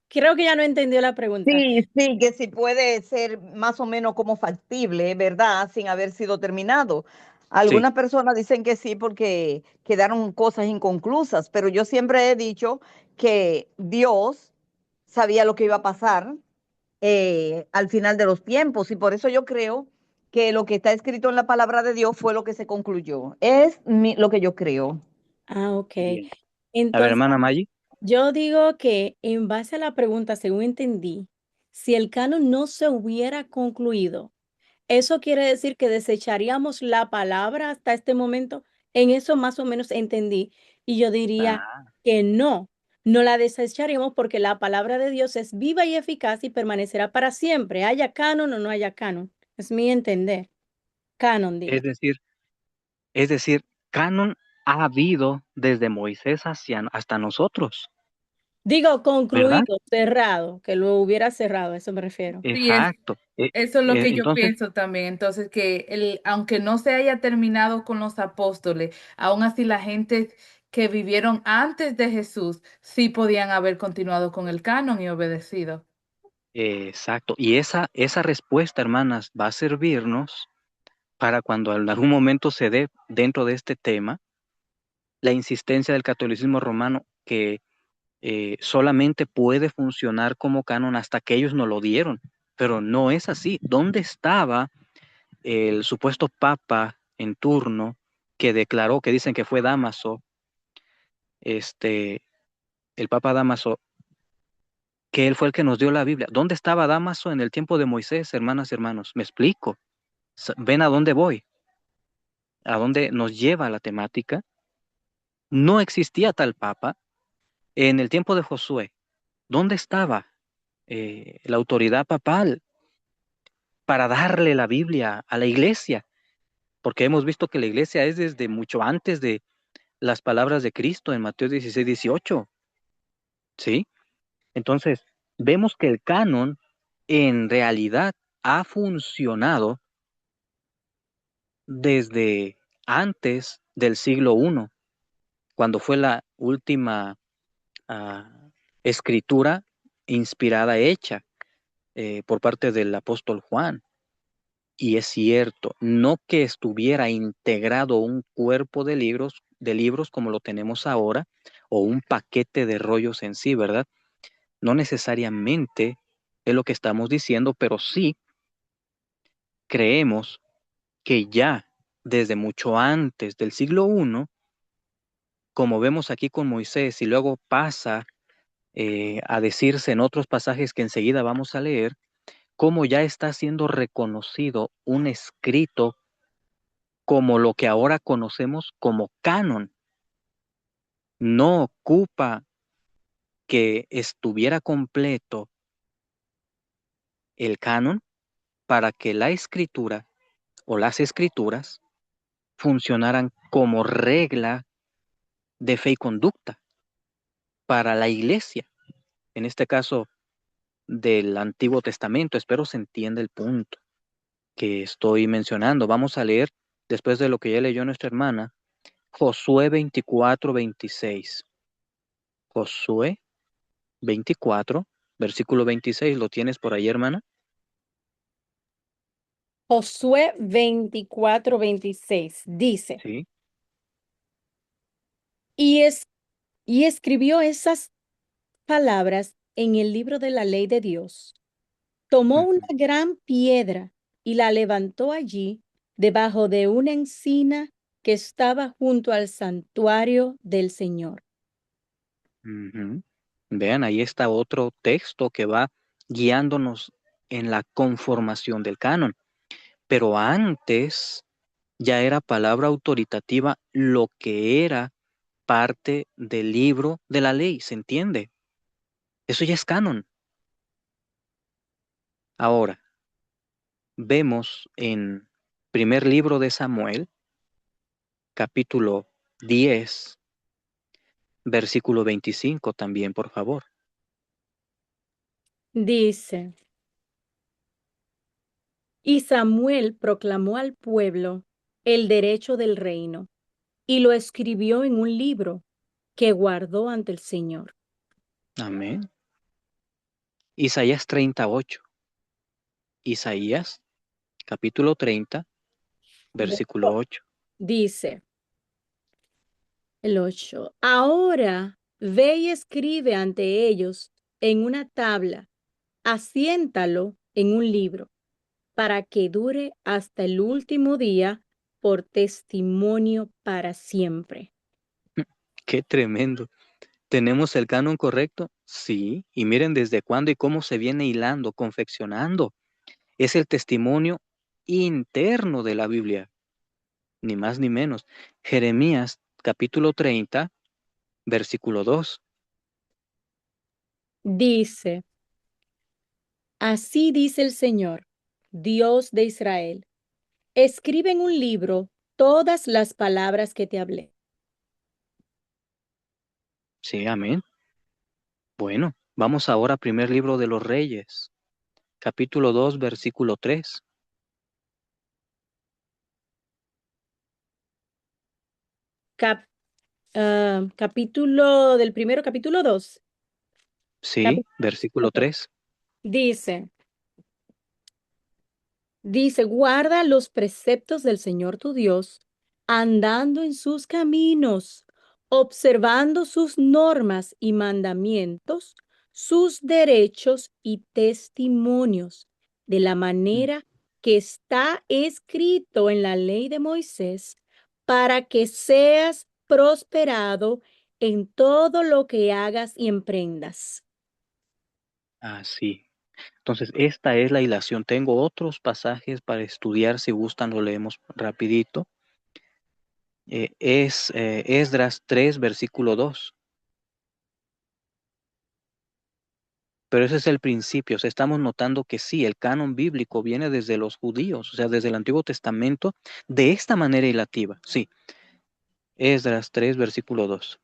creo que ya no entendió la pregunta. Sí, sí, que sí puede ser más o menos como factible, ¿verdad? Sin haber sido terminado. Sí. Algunas personas dicen que sí porque quedaron cosas inconclusas, pero yo siempre he dicho que Dios sabía lo que iba a pasar al final de los tiempos y por eso yo creo que lo que está escrito en la palabra de Dios fue lo que se concluyó. Lo que yo creo. Ah, ok. Bien. A ver, Entonces, hermana Maggi. yo digo que en base a la pregunta, según entendí, si el canon no se hubiera concluido, eso quiere decir que desecharíamos la palabra hasta este momento. En eso más o menos entendí. Y yo diría Ah, que no, no la desecharíamos porque la palabra de Dios es viva y eficaz y permanecerá para siempre, haya canon o no haya canon. Es mi entender. Canon, es digo. decir, canon ha habido desde Moisés hasta nosotros, Digo ¿verdad? concluido, cerrado, que lo hubiera cerrado, a eso me refiero. sí, Exacto. eso es lo que yo Entonces, pienso también. Entonces, aunque no se haya terminado con los apóstoles, aún así la gente que vivieron antes de Jesús sí podían haber continuado con el canon y obedecido. exacto. Y esa respuesta, hermanas, va a servirnos para cuando en algún momento se dé dentro de este tema la insistencia del catolicismo romano que solamente puede funcionar como canon hasta que ellos nos lo dieron. Pero no es así. ¿Dónde estaba el supuesto papa en turno que declaró, que dicen que fue Dámaso, el papa Dámaso, que él fue el que nos dio la Biblia? ¿Dónde estaba Dámaso en el tiempo de Moisés, hermanas y hermanos? Me explico. ¿Ven a dónde voy? ¿A dónde nos lleva la temática? No existía tal papa. En el tiempo de Josué, ¿dónde estaba la autoridad papal para darle la Biblia a la iglesia? Porque hemos visto que la iglesia es desde mucho antes de las palabras de Cristo en Mateo 16, 18. ¿Sí? Entonces, vemos que el canon en realidad ha funcionado desde antes del siglo I, cuando fue la última escritura inspirada hecha por parte del apóstol Juan. Y es cierto, no que estuviera integrado un cuerpo de libros como lo tenemos ahora, o un paquete de rollos en sí, ¿verdad? No necesariamente es lo que estamos diciendo, pero sí creemos que ya desde mucho antes del siglo I, como vemos aquí con Moisés y luego pasa a decirse en otros pasajes que enseguida vamos a leer, cómo ya está siendo reconocido un escrito como lo que ahora conocemos como canon. No ocupa que estuviera completo el canon para que la escritura o las escrituras funcionaran como regla de fe y conducta para la iglesia, en este caso del Antiguo Testamento. Espero se entienda el punto que estoy mencionando. Vamos a leer, después de lo que ya leyó nuestra hermana, Josué 24:26. Josué 24, versículo 26. ¿Lo tienes por ahí, hermana? Josué 24:26 dice, Sí. y escribió esas palabras en el libro de la ley de Dios. Tomó una gran piedra y la levantó allí debajo de una encina que estaba junto al santuario del Señor. Ujú. Vean, ahí está otro texto que va guiándonos en la conformación del canon. Pero antes ya era palabra autoritativa lo que era parte del libro de la ley, ¿se entiende? Eso ya es canon. Ahora, vemos en primer libro de Samuel, capítulo 10, versículo 25 también, por favor. Dice, y Samuel proclamó al pueblo el derecho del reino y lo escribió en un libro que guardó ante el Señor. Amén. Isaías 38. Isaías, capítulo 30, versículo 8. Dice el 8, ahora ve y escribe ante ellos en una tabla, asiéntalo en un libro, para que dure hasta el último día por testimonio para siempre. Qué tremendo. ¿Tenemos el canon correcto? Sí. Y miren desde cuándo y cómo se viene hilando, confeccionando. Es el testimonio interno de la Biblia, ni más ni menos. Jeremías, capítulo 30, versículo 2. Dice, así dice el Señor, Dios de Israel, escribe en un libro todas las palabras que te hablé. Sí, amén. Bueno, vamos ahora al primer libro de los Reyes, capítulo 2, versículo 3. Capítulo del primero, capítulo 2. Sí, versículo 3. Dice, guarda los preceptos del Señor tu Dios, andando en sus caminos, observando sus normas y mandamientos, sus derechos y testimonios, de la manera que está escrito en la ley de Moisés, para que seas prosperado en todo lo que hagas y emprendas. Así. Entonces, esta es la hilación. Tengo otros pasajes para estudiar, si gustan lo leemos rapidito. Esdras 3, versículo 2. Pero ese es el principio. O sea, estamos notando que sí, el canon bíblico viene desde los judíos, o sea, desde el Antiguo Testamento, de esta manera hilativa. Sí. Esdras 3, versículo 2.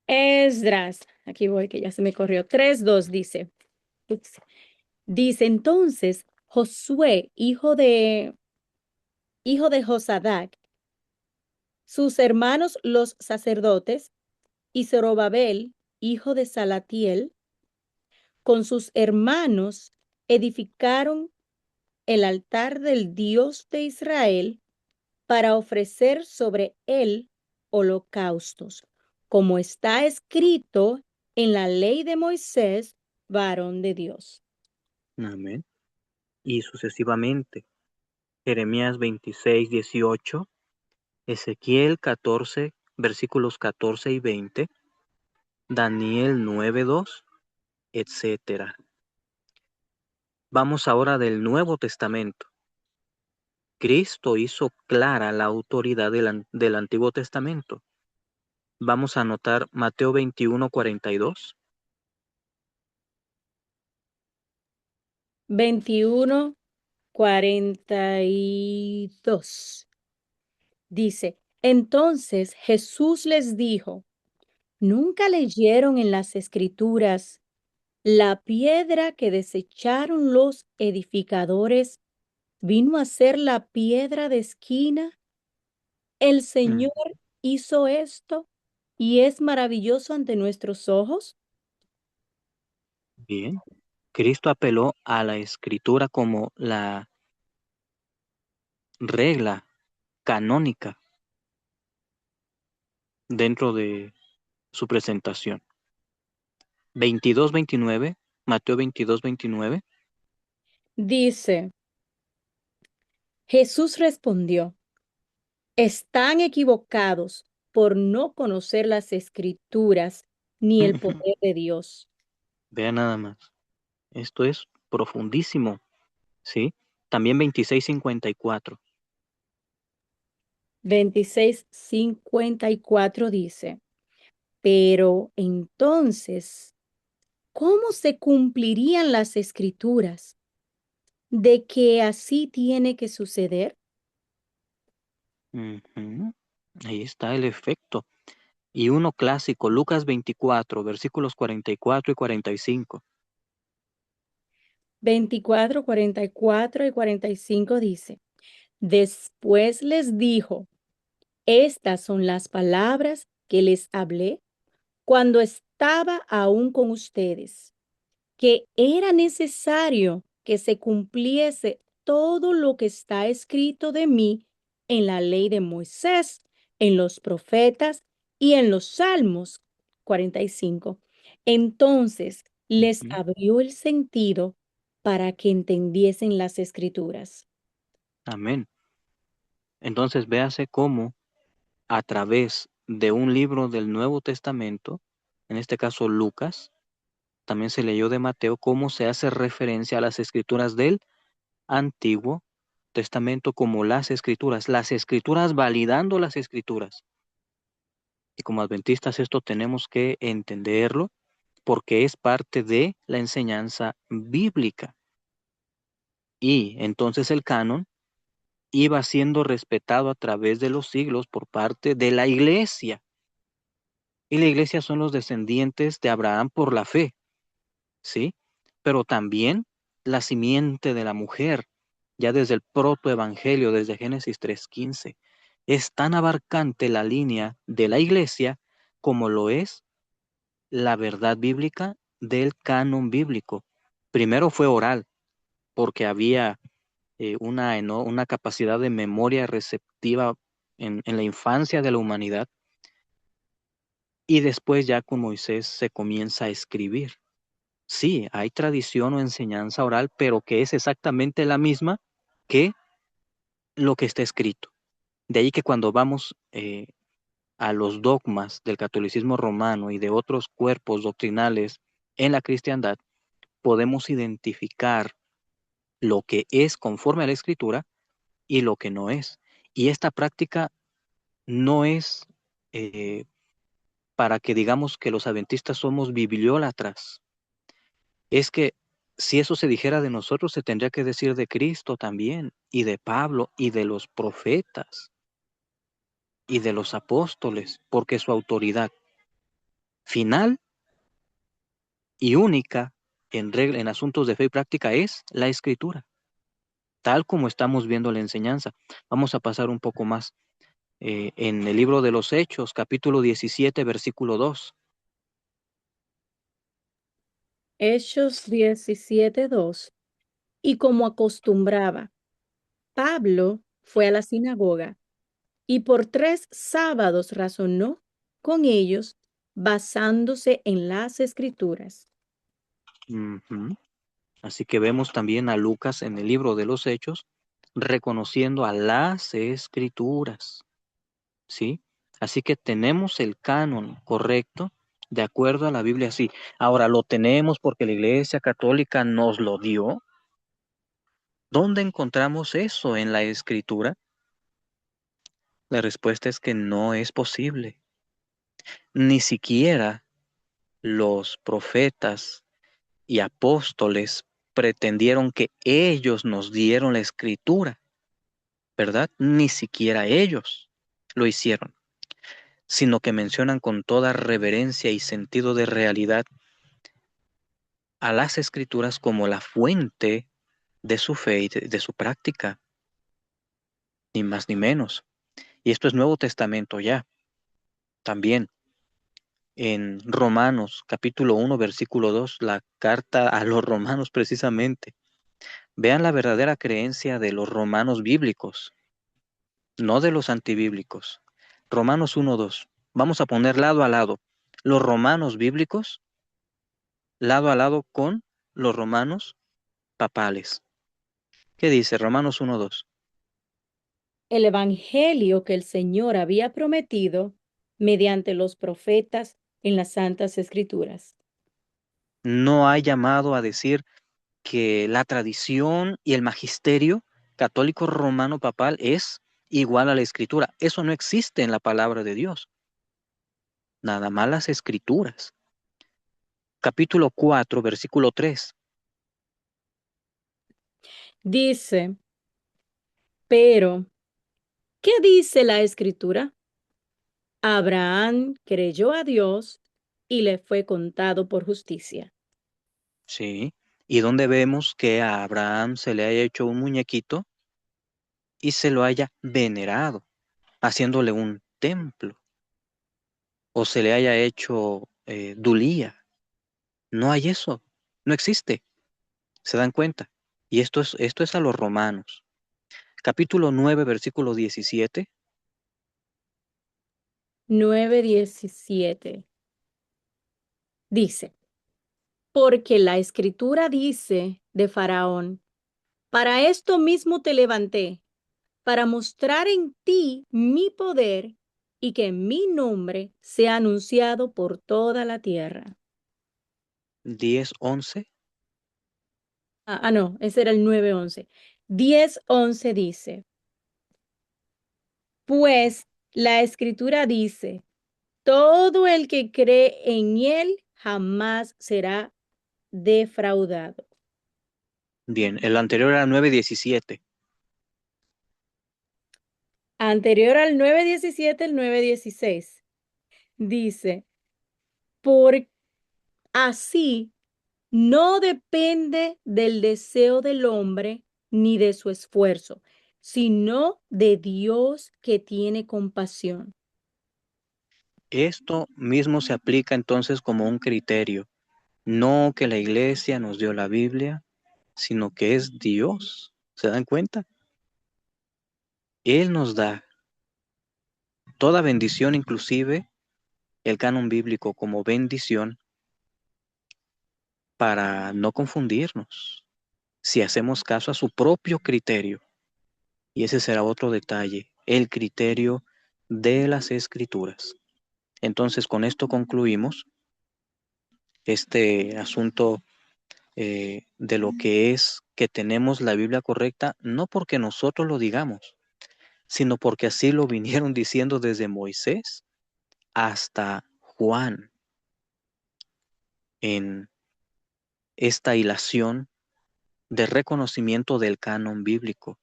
Esdras, aquí voy, que ya se me corrió. 3:2 dice. Ups. Dice entonces Josué, hijo de Josadac, sus hermanos los sacerdotes, y Zorobabel, hijo de Salatiel, con sus hermanos, edificaron el altar del Dios de Israel para ofrecer sobre él holocaustos, como está escrito en la ley de Moisés, varón de Dios. Amén. Y sucesivamente. Jeremías 26, 18. Ezequiel 14, versículos 14 y 20. Daniel 9, 2, etcétera. Vamos ahora del Nuevo Testamento. Cristo hizo clara la autoridad del Antiguo Testamento. Vamos a anotar Mateo 21, 42. 21, 42. Dice, entonces Jesús les dijo, ¿nunca leyeron en las Escrituras la piedra que desecharon los edificadores vino a ser la piedra de esquina? El Señor hizo esto y es maravilloso ante nuestros ojos. Bien. Cristo apeló a la Escritura como la regla canónica dentro de su presentación. 22-29, Mateo 22-29. Dice, Jesús respondió, están equivocados por no conocer las Escrituras ni el poder de Dios. Vean nada más. Esto es profundísimo, ¿sí? También 26-54. 26:54 dice, pero entonces, ¿cómo se cumplirían las Escrituras de que así tiene que suceder? Ujú. Ahí está el efecto. Y uno clásico, Lucas 24, versículos 44 y 45. 24, 44 y 45 dice, después les dijo, estas son las palabras que les hablé cuando estaba aún con ustedes, que era necesario que se cumpliese todo lo que está escrito de mí en la ley de Moisés, en los profetas y en los Salmos. 45. Entonces les Ujú. abrió el sentido para que entendiesen las escrituras. Amén. Entonces véase cómo a través de un libro del Nuevo Testamento, en este caso Lucas, también se leyó de Mateo, cómo se hace referencia a las escrituras del Antiguo Testamento como las escrituras validando las escrituras. Y como adventistas esto tenemos que entenderlo porque es parte de la enseñanza bíblica. Y entonces el canon iba siendo respetado a través de los siglos por parte de la iglesia. Y la iglesia son los descendientes de Abraham por la fe, ¿sí? Pero también la simiente de la mujer, ya desde el protoevangelio, desde Génesis 3:15. Es tan abarcante la línea de la iglesia como lo es la verdad bíblica del canon bíblico. Primero fue oral, porque había una capacidad de memoria receptiva en la infancia de la humanidad, y después ya con Moisés se comienza a escribir. Sí, hay tradición o enseñanza oral, pero que es exactamente la misma que lo que está escrito. De ahí que cuando vamos a los dogmas del catolicismo romano y de otros cuerpos doctrinales en la cristiandad, podemos identificar lo que es conforme a la escritura y lo que no es. Y esta práctica no es para que digamos que los adventistas somos bibliólatras. Es que si eso se dijera de nosotros, se tendría que decir de Cristo también, y de Pablo, y de los profetas, y de los apóstoles, porque su autoridad final y única en asuntos de fe y práctica es la escritura, tal como estamos viendo la enseñanza. Vamos a pasar un poco más en el libro de los Hechos, capítulo 17, versículo 2. Hechos 17:2. Y como acostumbraba, Pablo fue a la sinagoga y por 3 sábados razonó con ellos basándose en las escrituras. Ujú. Así que vemos también a Lucas en el libro de los Hechos reconociendo a las escrituras, ¿sí? Así que tenemos el canon correcto de acuerdo a la Biblia, sí. Ahora, ¿lo tenemos porque la Iglesia Católica nos lo dio? ¿Dónde encontramos eso en la Escritura? La respuesta es que no es posible. Ni siquiera los profetas y apóstoles pretendieron que ellos nos dieron la escritura, ¿verdad? Ni siquiera ellos lo hicieron, sino que mencionan con toda reverencia y sentido de realidad a las escrituras como la fuente de su fe y de su práctica, ni más ni menos. Y esto es Nuevo Testamento ya, también. En Romanos capítulo 1, versículo 2, la carta a los romanos precisamente. Vean la verdadera creencia de los romanos bíblicos, no de los antibíblicos. Romanos 1, 2. Vamos a poner lado a lado los romanos bíblicos, lado a lado con los romanos papales. ¿Qué dice Romanos 1, 2? El evangelio que el Señor había prometido mediante los profetas en las Santas Escrituras. No ha llamado a decir que la tradición y el magisterio católico romano papal es igual a la escritura. Eso no existe en la palabra de Dios. Nada más las escrituras. Capítulo 4, versículo 3. Dice, pero, ¿qué dice la Escritura? Abraham creyó a Dios y le fue contado por justicia. Sí. ¿Y dónde vemos que a Abraham se le haya hecho un muñequito y se lo haya venerado, haciéndole un templo? O se le haya hecho dulía. No hay eso. No existe. ¿Se dan cuenta? Y esto es a los romanos. Capítulo 9, versículo 17. 9:17. Dice, porque la Escritura dice de Faraón, para esto mismo te levanté, para mostrar en ti mi poder y que mi nombre sea anunciado por toda la tierra. 10, 11. No, ese era el 9:11. 10:11 dice, pues la Escritura dice, todo el que cree en él jamás será defraudado. Bien, el anterior era 9, 17. Anterior al 9:17, el 9:16 dice, por así no depende del deseo del hombre ni de su esfuerzo, sino de Dios que tiene compasión. Esto mismo se aplica entonces como un criterio. No que la iglesia nos dio la Biblia, sino que es Dios. ¿Se dan cuenta? Él nos da toda bendición, inclusive el canon bíblico como bendición, para no confundirnos, si hacemos caso a su propio criterio. Y ese será otro detalle, el criterio de las escrituras. Entonces, con esto concluimos este asunto de lo que es que tenemos la Biblia correcta, no porque nosotros lo digamos, sino porque así lo vinieron diciendo desde Moisés hasta Juan en esta hilación de reconocimiento del canon bíblico,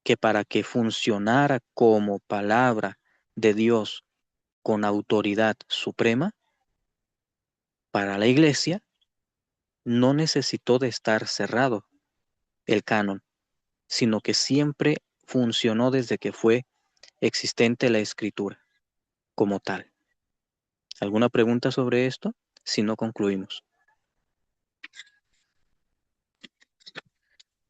que para que funcionara como palabra de Dios con autoridad suprema, para la iglesia no necesitó de estar cerrado el canon, sino que siempre funcionó desde que fue existente la escritura como tal. ¿Alguna pregunta sobre esto? Si no, concluimos.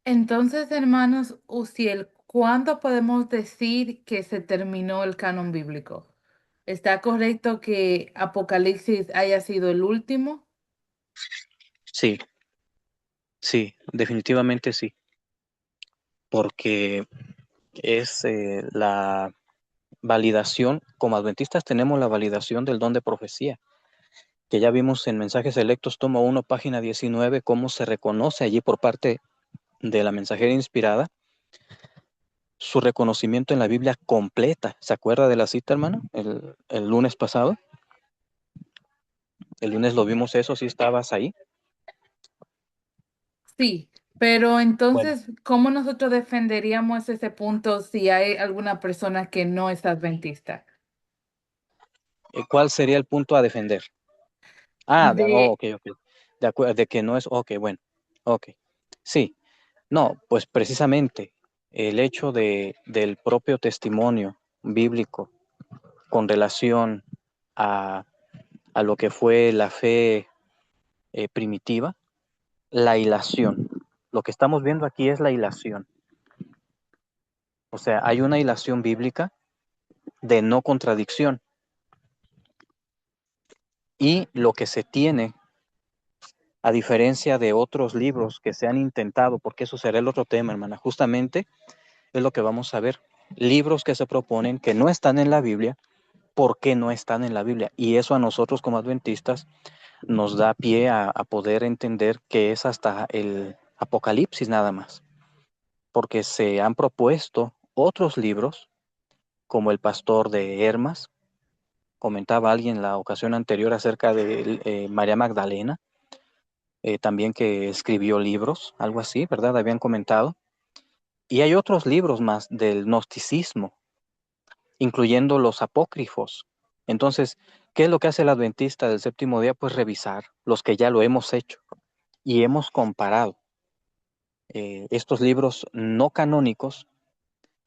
Entonces, hermanos Uziel, ¿cuándo podemos decir que se terminó el canon bíblico? ¿Está correcto que Apocalipsis haya sido el último? Sí, sí, definitivamente sí, porque es la validación, como adventistas tenemos la validación del don de profecía, que ya vimos en Mensajes Selectos, tomo 1, página 19, cómo se reconoce allí por parte de la mensajera inspirada su reconocimiento en la Biblia completa. ¿Se acuerda de la cita, hermano? El lunes pasado. El lunes lo vimos eso, ¿sí estabas ahí? Sí, Pero Bueno, entonces, ¿cómo nosotros defenderíamos ese punto si hay alguna persona que no es adventista? ¿cuál sería el punto a defender? De, Ok, ok. De acuerdo, de que no es, ok, bueno, ok. Sí, no, pues precisamente el hecho del propio testimonio bíblico con relación a, a lo que fue la fe primitiva, la hilación. Lo que estamos viendo aquí es la hilación. O sea, hay una hilación bíblica de no contradicción y lo que se tiene, a diferencia de otros libros que se han intentado, porque eso será el otro tema, hermana, justamente es lo que vamos a ver. Libros que se proponen que no están en la Biblia, ¿por qué no están en la Biblia? Y eso a nosotros como adventistas nos da pie a poder entender que es hasta el Apocalipsis nada más, porque se han propuesto otros libros, como El Pastor de Hermas, comentaba alguien la ocasión anterior acerca de María Magdalena, también que escribió libros, algo así, ¿verdad? Habían comentado. Y hay otros libros más del gnosticismo, incluyendo los apócrifos. Entonces, ¿qué es lo que hace el adventista del séptimo día? Pues revisar los que ya lo hemos hecho y hemos comparado estos libros no canónicos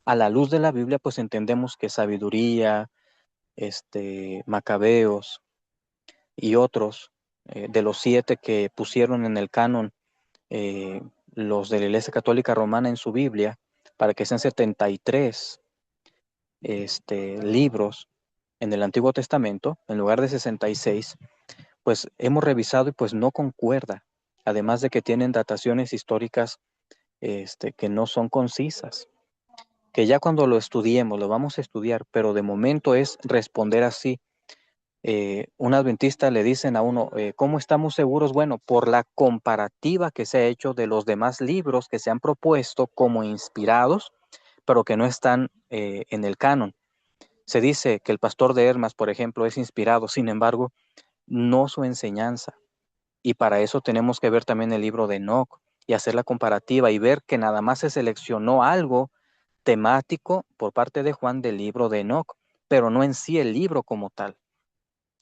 a la luz de la Biblia, pues entendemos que Sabiduría, Macabeos y otros de los 7 que pusieron en el canon eh, los de la Iglesia Católica Romana en su Biblia, para que sean 73 libros en el Antiguo Testamento, en lugar de 66, pues hemos revisado y pues no concuerda, además de que tienen dataciones históricas que no son concisas, que ya cuando lo estudiemos, lo vamos a estudiar, pero de momento es responder así. Un adventista le dicen a uno, ¿cómo estamos seguros? Bueno, por la comparativa que se ha hecho de los demás libros que se han propuesto como inspirados, pero que no están en el canon. Se dice que el Pastor de Hermas, por ejemplo, es inspirado, sin embargo, no su enseñanza. Y para eso tenemos que ver también el libro de Enoch y hacer la comparativa y ver que nada más se seleccionó algo temático por parte de Juan del libro de Enoch, pero no en sí el libro como tal.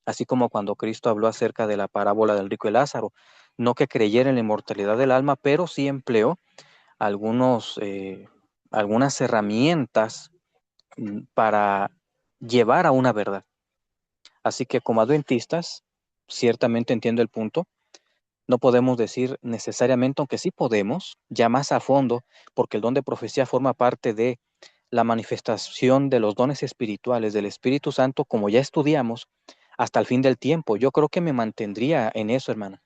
Así como cuando Cristo habló acerca de la parábola del rico y Lázaro, no que creyera en la inmortalidad del alma, pero sí empleó algunas herramientas para llevar a una verdad. Así que como adventistas, ciertamente entiendo el punto. No podemos decir necesariamente, aunque sí podemos, ya más a fondo, porque el don de profecía forma parte de la manifestación de los dones espirituales del Espíritu Santo, como ya estudiamos, hasta el fin del tiempo. Yo creo que me mantendría en eso, hermana.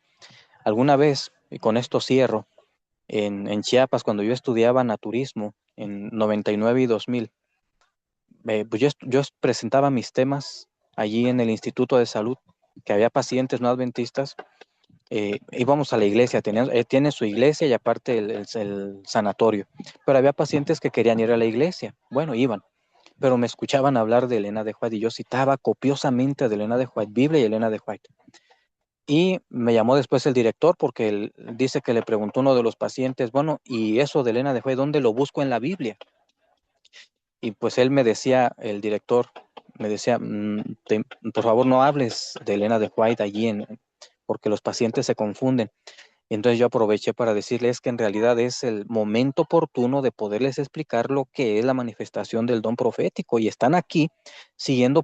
Alguna vez, y con esto cierro, en Chiapas, cuando yo estudiaba naturismo, en 99 y 2000, pues yo presentaba mis temas allí en el Instituto de Salud, que había pacientes no adventistas. Íbamos a la iglesia, tiene su iglesia y aparte el sanatorio, pero había pacientes que querían ir a la iglesia, bueno, iban, pero me escuchaban hablar de Elena de White y yo citaba copiosamente de Elena de White, Biblia y Elena de White. Y me llamó después el director porque él dice que le preguntó uno de los pacientes, bueno, ¿y eso de Elena de White, dónde lo busco en la Biblia? Y pues él me decía, el director, me decía, por favor no hables de Elena de White allí, porque los pacientes se confunden. Entonces yo aproveché para decirles que en realidad es el momento oportuno de poderles explicar lo que es la manifestación del don profético y están aquí siguiendo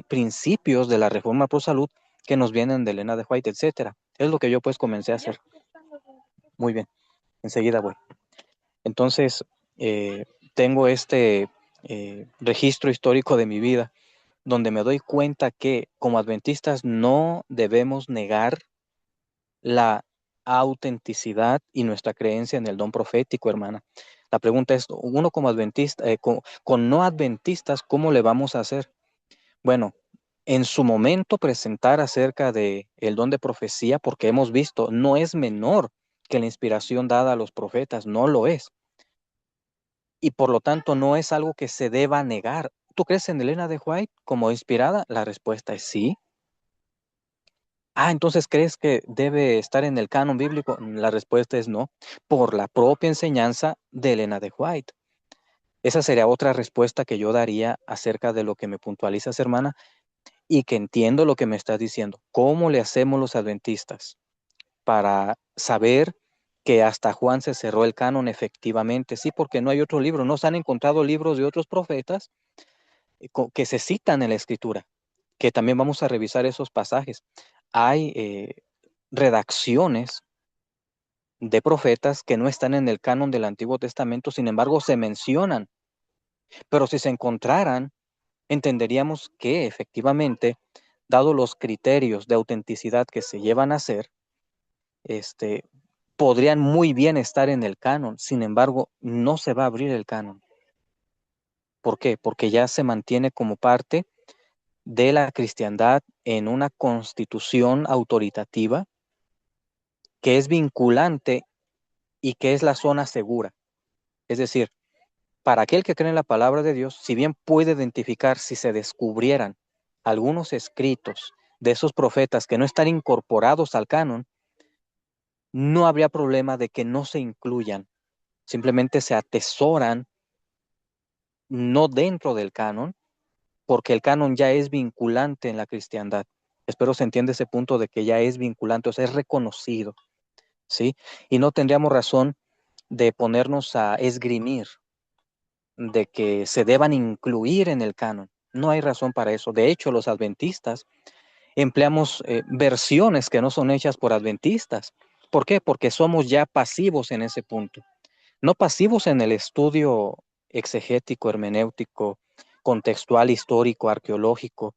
principios de la Reforma Pro Salud que nos vienen de Elena de White, etcétera. Es lo que yo pues comencé a hacer. Muy bien, enseguida voy. Entonces, tengo registro histórico de mi vida donde me doy cuenta que como adventistas no debemos negar la autenticidad y nuestra creencia en el don profético, hermana. La pregunta es, uno como adventista, con no adventistas, ¿cómo le vamos a hacer? Bueno, en su momento presentar acerca de el don de profecía, porque hemos visto, no es menor que la inspiración dada a los profetas, no lo es. Y por lo tanto no es algo que se deba negar. ¿Tú crees en Elena de White como inspirada? La respuesta es sí. Entonces, ¿crees que debe estar en el canon bíblico? La respuesta es no, por la propia enseñanza de Elena de White. Esa sería otra respuesta que yo daría acerca de lo que me puntualizas, hermana, y que entiendo lo que me estás diciendo. ¿Cómo le hacemos los adventistas para saber que hasta Juan se cerró el canon efectivamente? Sí, porque no hay otro libro. No se han encontrado libros de otros profetas que se citan en la Escritura, que también vamos a revisar esos pasajes. Hay redacciones de profetas que no están en el canon del Antiguo Testamento, sin embargo se mencionan. Pero si se encontraran, entenderíamos que efectivamente, dado los criterios de autenticidad que se llevan a hacer, podrían muy bien estar en el canon. Sin embargo, no se va a abrir el canon. ¿Por qué? Porque ya se mantiene como parte de la cristiandad en una constitución autoritativa que es vinculante y que es la zona segura. Es decir, para aquel que cree en la palabra de Dios, si bien puede identificar si se descubrieran algunos escritos de esos profetas que no están incorporados al canon, no habría problema de que no se incluyan. Simplemente se atesoran no dentro del canon, porque el canon ya es vinculante en la cristiandad. Espero se entienda ese punto de que ya es vinculante, o sea, es reconocido, ¿sí? Y no tendríamos razón de ponernos a esgrimir de que se deban incluir en el canon. No hay razón para eso. De hecho, los adventistas empleamos versiones que no son hechas por adventistas. ¿Por qué? Porque somos ya pasivos en ese punto. No pasivos en el estudio exegético, hermenéutico, contextual, histórico, arqueológico,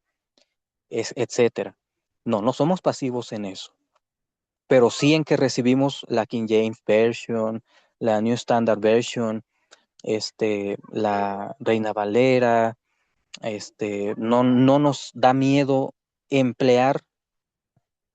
etcétera. No somos pasivos en eso. Pero sí en que recibimos la King James Version, la New Standard Version, la Reina Valera. No nos da miedo emplear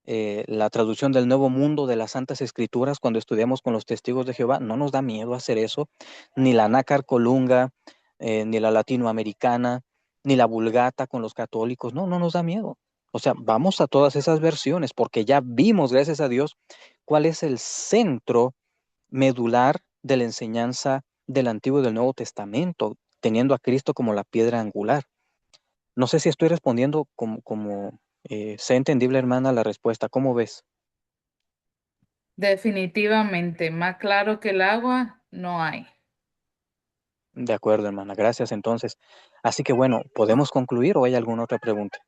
la traducción del Nuevo Mundo de las Santas Escrituras cuando estudiamos con los testigos de Jehová. No nos da miedo hacer eso, ni la Nácar Colunga, ni la latinoamericana, ni la Vulgata con los católicos. No nos da miedo. O sea, vamos a todas esas versiones porque ya vimos, gracias a Dios, cuál es el centro medular de la enseñanza del Antiguo y del Nuevo Testamento, teniendo a Cristo como la piedra angular. No sé si estoy respondiendo como sea entendible, hermana, la respuesta. ¿Cómo ves? Definitivamente, más claro que el agua no hay. De acuerdo, hermana. Gracias, entonces. Así que bueno, ¿podemos concluir o hay alguna otra pregunta?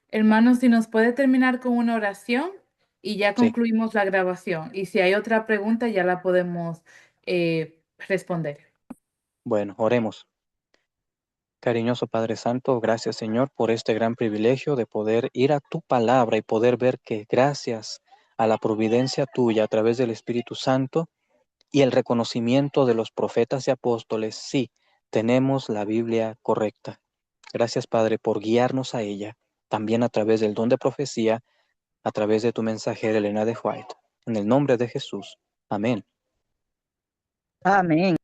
Hermano, si nos puede terminar con una oración y ya Sí. concluimos la grabación. Y si hay otra pregunta, ya la podemos responder. Bueno, oremos. Cariñoso Padre Santo, gracias, Señor, por este gran privilegio de poder ir a tu palabra y poder ver que gracias a la providencia tuya a través del Espíritu Santo y el reconocimiento de los profetas y apóstoles, sí, tenemos la Biblia correcta. Gracias, Padre, por guiarnos a ella, también a través del don de profecía, a través de tu mensajera Elena de White. En el nombre de Jesús. Amén. Amén.